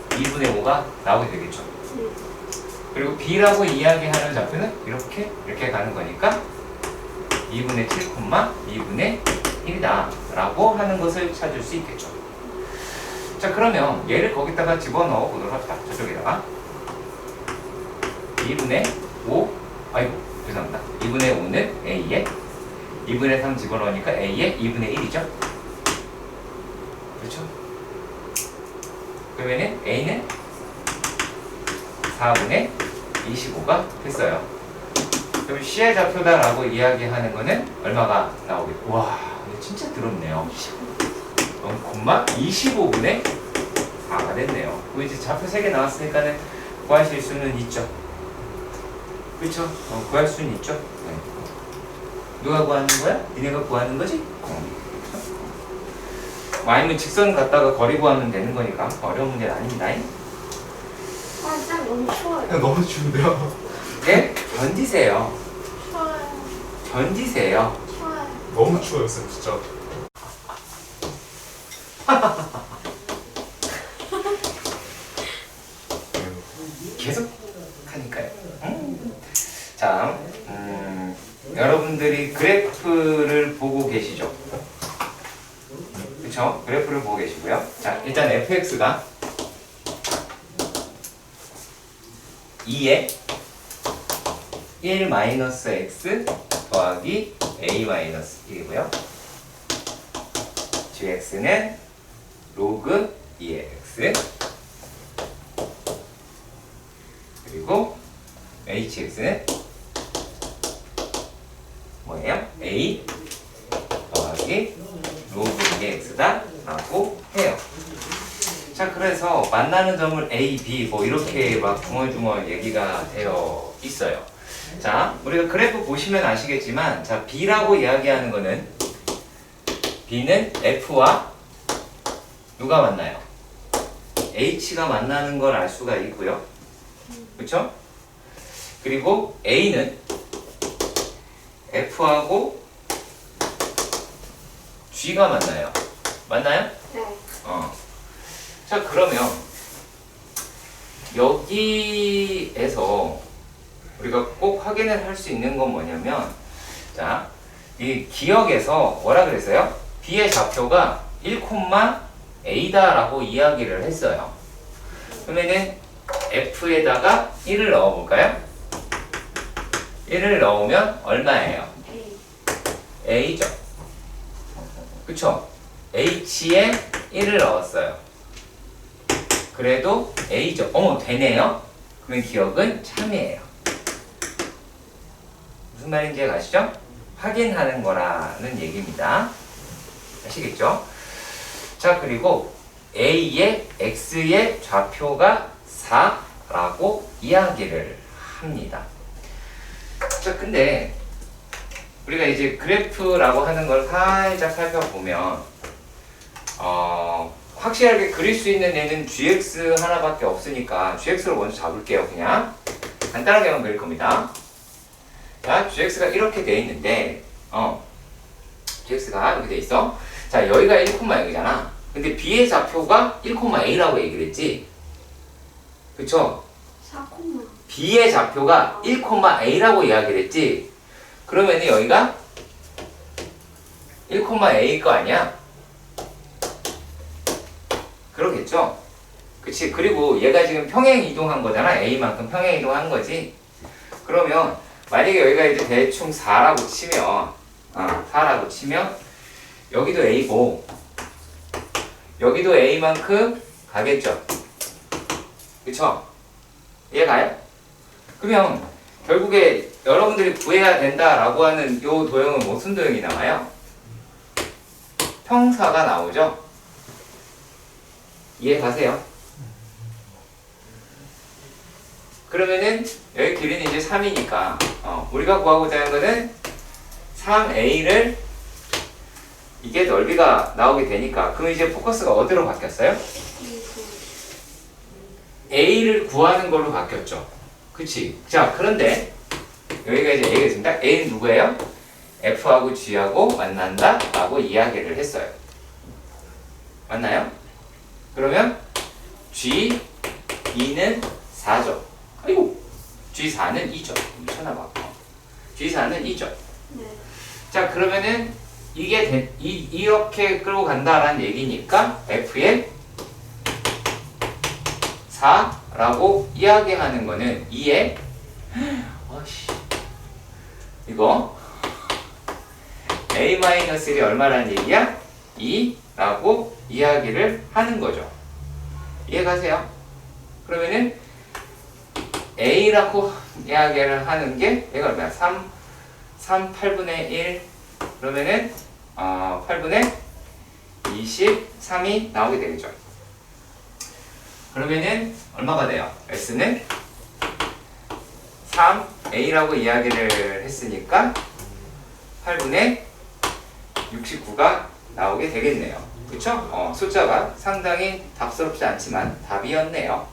2분의 5가 나오게 되겠죠. 그리고 B라고 이야기하는 좌표는 이렇게 가는 거니까 2분의 7, 2분의 1이다 라고 하는 것을 찾을 수 있겠죠. 자 그러면 얘를 거기다가 집어넣어 보도록 합시다. 저쪽에다가 2분의 5 죄송합니다. 2분의 5는 A에 2분의 3 집어넣으니까 A에 2분의 1이죠. 그렇죠? 그러면은 A는 4분의 25가 됐어요. 그럼 C의 좌표다라고 이야기하는 거는 얼마가 나오겠고, 와, 이거 진짜 더럽네요. 0,25분의 4가 됐네요. 그럼 이제 좌표 3개 나왔으니까는 구하실 수는 있죠. 그렇죠? 구할 수는 있죠. 네. 누가 구하는 거야? 니네가 구하는 거지? 아니면 직선 갖다가 거리 구하면 되는 거니까 어려운 문제는 아닙니다. 쌤 너무 추워요. 너무 추운데요? 네? 견디세요. 추워요. 견디세요. 추워요. 너무 추워요, 쌤, 진짜. 계속 하니까요. 자, 여러분들이 그래프를 보고 계시죠? 그쵸? 그래프를 보고 계시고요. 자, 일단 fx가 2에 1-x 더하기 a-1이고요. gx는 로그 2x 그리고 hx는 뭐예요? a 더하기 로그 2x다 라고 해요. 자, 그래서 만나는 점을 A, B 뭐 이렇게 막 중얼중얼 얘기가 되어 있어요. 자, 우리가 그래프 보시면 아시겠지만, 자, B라고 이야기하는 거는 B는 F와 누가 만나요? H가 만나는 걸 알 수가 있고요. 그렇죠? 그리고 A는 F하고 G가 만나요. 맞나요? 네. 자, 그러면 여기에서 우리가 꼭 확인을 할 수 있는 건 뭐냐면, 자, 이 기억에서 뭐라 그랬어요? B의 좌표가 1,A다라고 이야기를 했어요. 그러면은 F에다가 1을 넣어볼까요? 1을 넣으면 얼마예요? A. A죠. 그쵸? H에 1을 넣었어요. 그래도 A죠. 되네요? 그러면 기억은 참이에요. 무슨 말인지 아시죠? 확인하는 거라는 얘기입니다. 아시겠죠? 자, 그리고 A의 X의 좌표가 4라고 이야기를 합니다. 자, 근데 우리가 이제 그래프라고 하는 걸 살짝 살펴보면 확실하게 그릴 수 있는 애는 gx 하나밖에 없으니까 gx를 먼저 잡을게요. 그냥 간단하게만 그릴 겁니다. 자, gx가 이렇게 돼 있는데 gx가 이렇게 돼 있어. 자, 여기가 1,0잖아. 근데 b의 좌표가 1,a라고 얘기를 했지. 그쵸? 4, b의 좌표가 1,a라고 이야기를 했지. 그러면 여기가 1,a 거 아니야? 그러겠죠? 그치? 그리고 얘가 지금 평행 이동한 거잖아. a만큼 평행 이동한 거지. 그러면 만약에 여기가 이제 대충 4라고 치면 4라고 치면 여기도 a고 여기도 a만큼 가겠죠? 그쵸? 이해가요? 그러면 결국에 여러분들이 구해야 된다라고 하는 요 도형은 무슨 도형이 나와요? 평사가 나오죠? 이해가세요? 그러면은 여기 길이는 이제 3이니까 우리가 구하고자 하는 거는 3a를 이게 넓이가 나오게 되니까 그럼 이제 포커스가 어디로 바뀌었어요? a를 구하는 걸로 바뀌었죠. 그치? 자, 그런데 여기가 이제 a가 있습니다. a는 누구예요? f하고 g하고 만난다 라고 이야기를 했어요. 맞나요? 그러면 g2는 4죠. 아이고, g4는 2죠. 미쳤나봐. g4는 2죠. 네. 자, 그러면은 이게 이렇게 끌고 간다라는 얘기니까 f의 4라고 이야기하는 거는 2에 이거 a-1이 얼마라는 얘기야? 2라고 이야기를 하는 거죠. 이해가세요? 그러면은 a라고 이야기를 하는 게 얘가 얼마야? 3 8분의 1 그러면은 8분의 23이 나오게 되겠죠. 그러면은 얼마가 돼요? s는 3a라고 이야기를 했으니까 8분의 69가 나오게 되겠네요. 그쵸? 숫자가 상당히 답스럽지 않지만 답이었네요.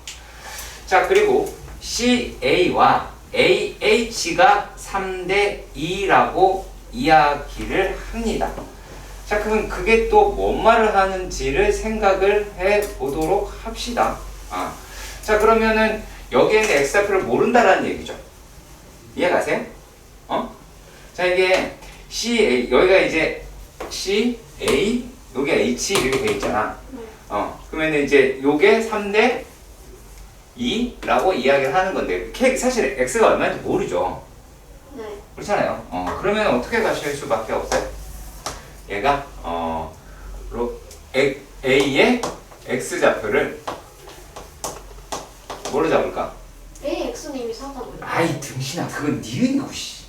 자, 그리고 CA와 AH가 3대 2라고 이야기를 합니다. 자, 그러면 그게 또 뭔 말을 하는지를 생각을 해 보도록 합시다. 자, 그러면은 여기에는 x좌표를 모른다라는 얘기죠. 이해가세요? 자, 이게 CA, 여기가 이제 CA, 여기 H 이렇게 돼 있잖아. 그러면 이제 요게 3대 2라고 이야기를 하는 건데, 사실 x가 얼마인지 모르죠. 네. 그렇잖아요. 그러면 어떻게 가실 수밖에 없어요? 얘가 A의 x좌표를 뭐로 잡을까? A X는 이미 사잖아요. 아이 등신아, 그건 니은이고 씨.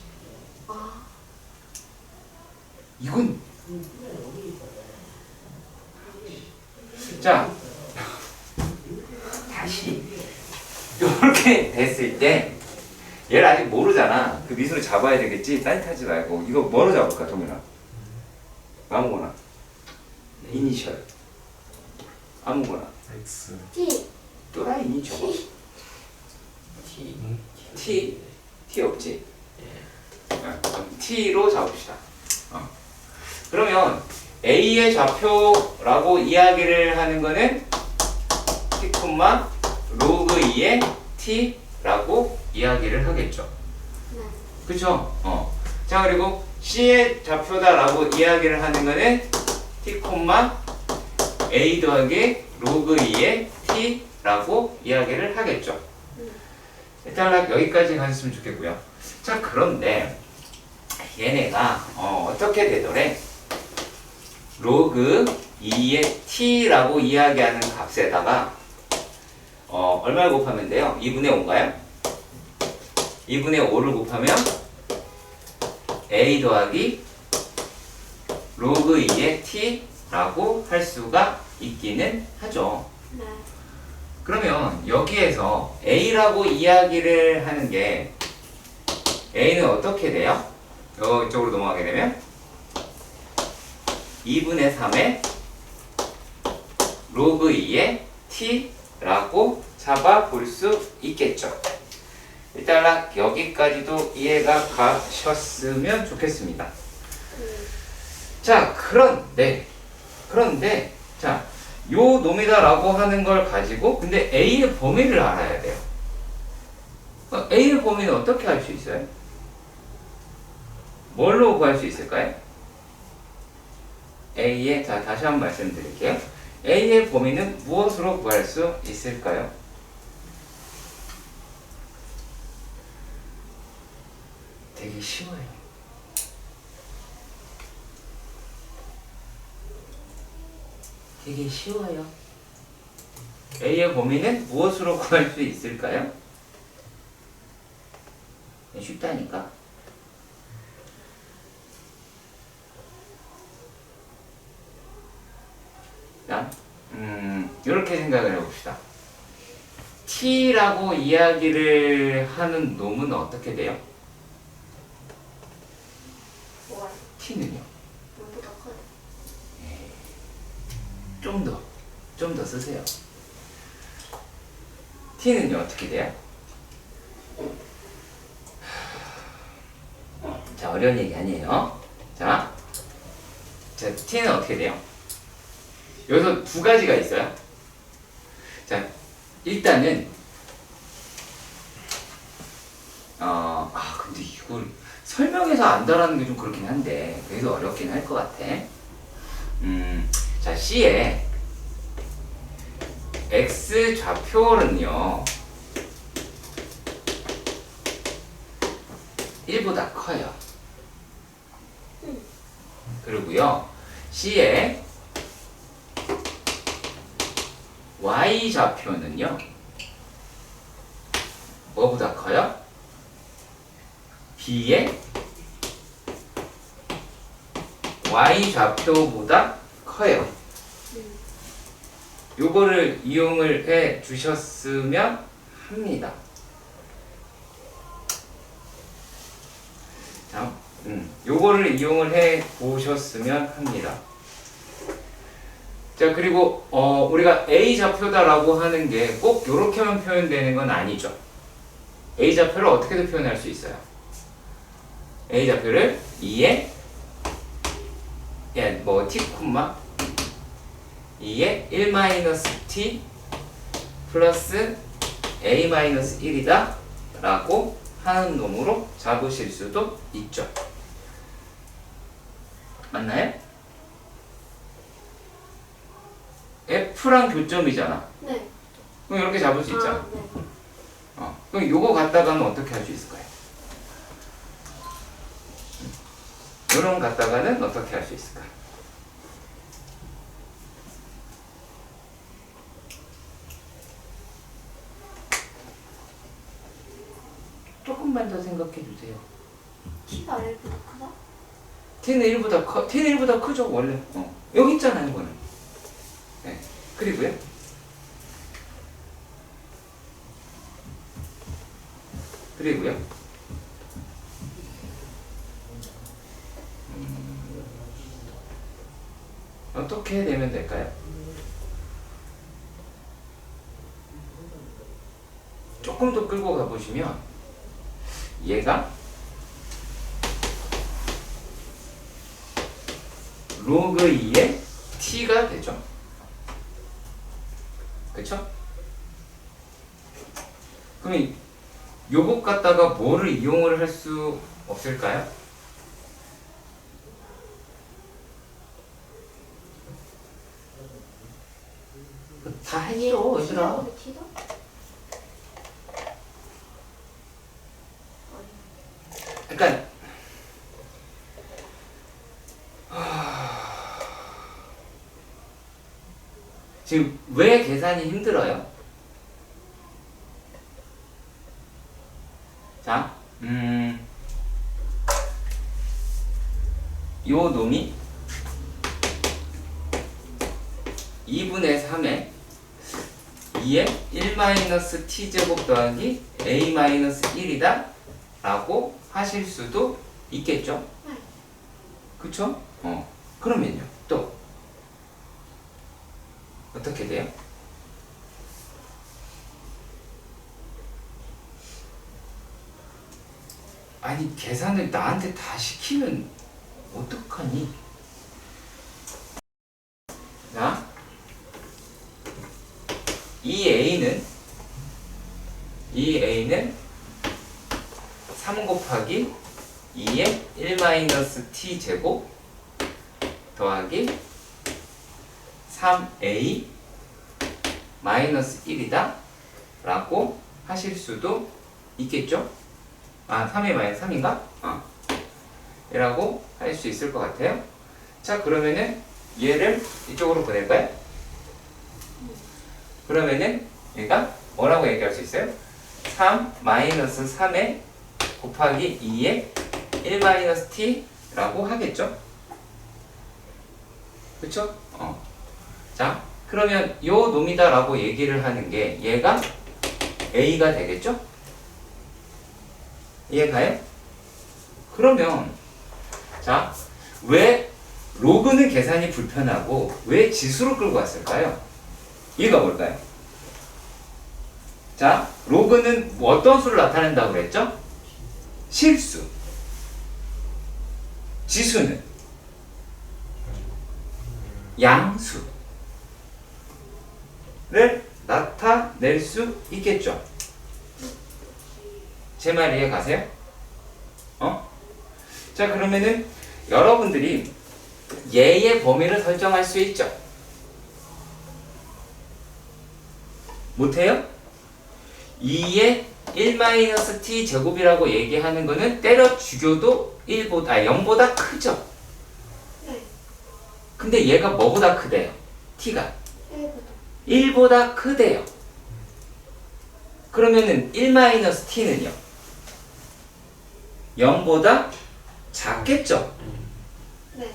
이건 자 다시 이렇게 됐을 때 얘를 아직 모르잖아. 그 미소를 잡아야 되겠지. 딴짓하지 말고 이거 뭐로 잡을까, 동현아? 아무거나. 이니셜 아무거나. X. T. 또라이니 저거. T 없지? T로 잡읍시다. 그러면 A의 좌표라고 이야기를 하는 거는 T, 로그 2의 T라고 이야기를 하겠죠. 네. 그쵸? 자, 그리고 C의 좌표다라고 이야기를 하는 거는 T, A 더하기 로그 2의 T라고 이야기를 하겠죠. 일단 여기까지 가셨으면 좋겠고요. 자, 그런데 얘네가 어떻게 되더래? 로그 2의 t라고 이야기하는 값에다가 얼마를 곱하면 돼요? 2분의 5인가요? 2분의 5를 곱하면 a 더하기 로그 2의 t라고 할 수가 있기는 하죠. 네. 그러면 여기에서 a라고 이야기를 하는 게 a는 어떻게 돼요? 이쪽으로 넘어가게 되면 2분의 3의 로그 2의 t라고 잡아 볼 수 있겠죠. 일단 여기까지도 이해가 가셨으면 좋겠습니다. 자, 그런데 자, 요 놈이다라고 하는 걸 가지고 근데 A의 범위를 알아야 돼요. A의 범위는 어떻게 할 수 있어요? 뭘로 구할 수 있을까요? A의, 자, 다시 한번 말씀드릴게요. A의 범위는 무엇으로 구할 수 있을까요? 되게 쉬워요. 되게 쉬워요. A의 범위는 무엇으로 구할 수 있을까요? 쉽다니까. 자, 이렇게 생각을 해봅시다. T라고 이야기를 하는 놈은 어떻게 돼요? 뭐가 T는요? 물보다 커요. 좀 더 쓰세요. T는요, 어떻게 돼요? 자, 어려운 얘기 아니에요. 자, T는 어떻게 돼요? 여기서 두 가지가 있어요. 자, 일단은, 근데 이걸 설명해서 안다라는 게 좀 그렇긴 한데, 그래서 어렵긴 할 것 같아. 자, C에 X 좌표는요, 1보다 커요. 그리고요, C에 Y 좌표는요, 뭐보다 커요? B의 Y 좌표보다 커요. 요거를 이용을 해 주셨으면 합니다. 자, 요거를 이용을 해 보셨으면 합니다. 자, 그리고 우리가 A 좌표다라고 하는 게 꼭 요렇게만 표현되는 건 아니죠. A 좌표를 어떻게도 표현할 수 있어요. A 좌표를 2에 t, 2에 1-t 플러스 a-1이다 라고 하는 놈으로 잡으실 수도 있죠. 맞나요? F랑 교점이잖아. 네. 그럼 이렇게 잡을 수 있잖아. 네. 그럼 요거 갖다가는 어떻게 할 수 있을까요? 요런 갖다가는 어떻게 할 수 있을까? 조금만 더 생각해 주세요. T가 1보다 크다? T는 1보다 크죠, 원래. 여기 있잖아요, 이거는. 네. 그리고요. 어떻게 되면 될까요? 조금 더 끌고 가보시면 얘가 로그 2의 t가 되죠. 그쵸? 그럼 요것 갖다가 뭐를 이용을 할 수 없을까요? 다 했어, 얘들아. T다? 그러니까 지금 왜 계산이 힘들어요? 자, 요 놈이 2분의 3에 2에 1-t제곱 더하기 a-1이다 라고 하실 수도 있겠죠? 네. 그쵸? 그러면요, 또 어떻게 돼요? 아니, 계산을 나한테 다 시키면 어떡하니? 자, 이 A는 3 곱하기 2의 1-t 제곱 더하기 3a 마이너스 1이다 라고 하실 수도 있겠죠? 아, 3a 마이너스 3인가? 이라고 할 수 있을 것 같아요. 자, 그러면은 얘를 이쪽으로 보낼까요? 그러면은 얘가 뭐라고 얘기할 수 있어요? 3 마이너스 3에 곱하기 2에 1 마이너스 t라고 하겠죠? 그쵸? 자, 그러면 요 놈이다 라고 얘기를 하는 게 얘가 a가 되겠죠? 이해가요? 그러면 자, 왜 로그는 계산이 불편하고 왜 지수로 끌고 왔을까요? 이유가 뭘까요? 자, 로그는 어떤 수를 나타낸다고 그랬죠? 실수. 지수는 양수를 나타낼 수 있겠죠? 제 말 이해 가세요? 자, 그러면은 여러분들이 얘의 범위를 설정할 수 있죠? 못해요? 2의 1-t 제곱이라고 얘기하는 거는 때려 죽여도 0보다 크죠? 네. 근데 얘가 뭐보다 크대요? t가 1보다 1보다 크대요. 그러면은 1-t는요? 0보다 작겠죠? 네.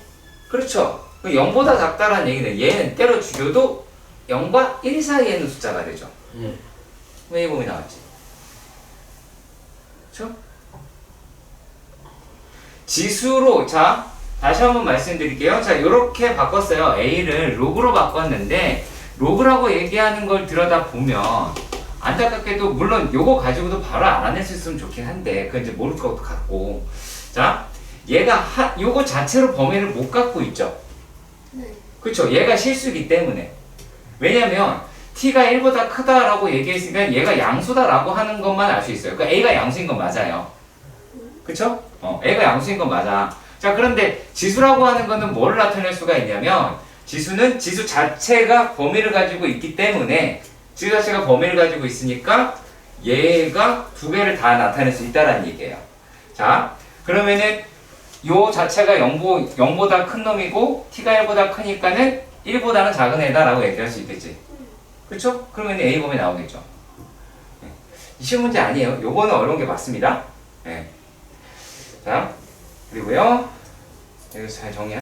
그렇죠? 0보다 작다라는 얘기는 얘는 때려 죽여도 0과 1 사이에 있는 숫자가 되죠. 왜 이 범위 나왔지? 그렇죠? 지수로, 자, 다시 한번 말씀드릴게요. 자, 요렇게 바꿨어요. A를 로그로 바꿨는데 로그라고 얘기하는 걸 들여다보면 안타깝게도 물론 요거 가지고도 바로 알아낼 수 있으면 좋긴 한데 그건 이제 모를 것도 같고, 자, 얘가 요거 자체로 범위를 못 갖고 있죠. 네. 그쵸? 얘가 실수이기 때문에. 왜냐면 t가 1보다 크다라고 얘기했으니까 얘가 양수다라고 하는 것만 알 수 있어요. 그러니까 a가 양수인 건 맞아요. 그쵸? a가 양수인 건 맞아. 자, 그런데 지수라고 하는 거는 뭐를 나타낼 수가 있냐면 지수는 지수 자체가 범위를 가지고 있기 때문에 지수 자체가 범위를 가지고 있으니까 얘가 두 개를 다 나타낼 수 있다라는 얘기예요. 자, 그러면은 요 자체가 0보다 큰 놈이고 t가 1보다 크니까는 1보다는 작은 애다라고 얘기할 수 있겠지. 그쵸? 그러면 A 범위 나오겠죠. 네. 쉬운 문제 아니에요. 요거는 어려운 게 맞습니다. 네. 자, 그리고요. 여기서 잘 정리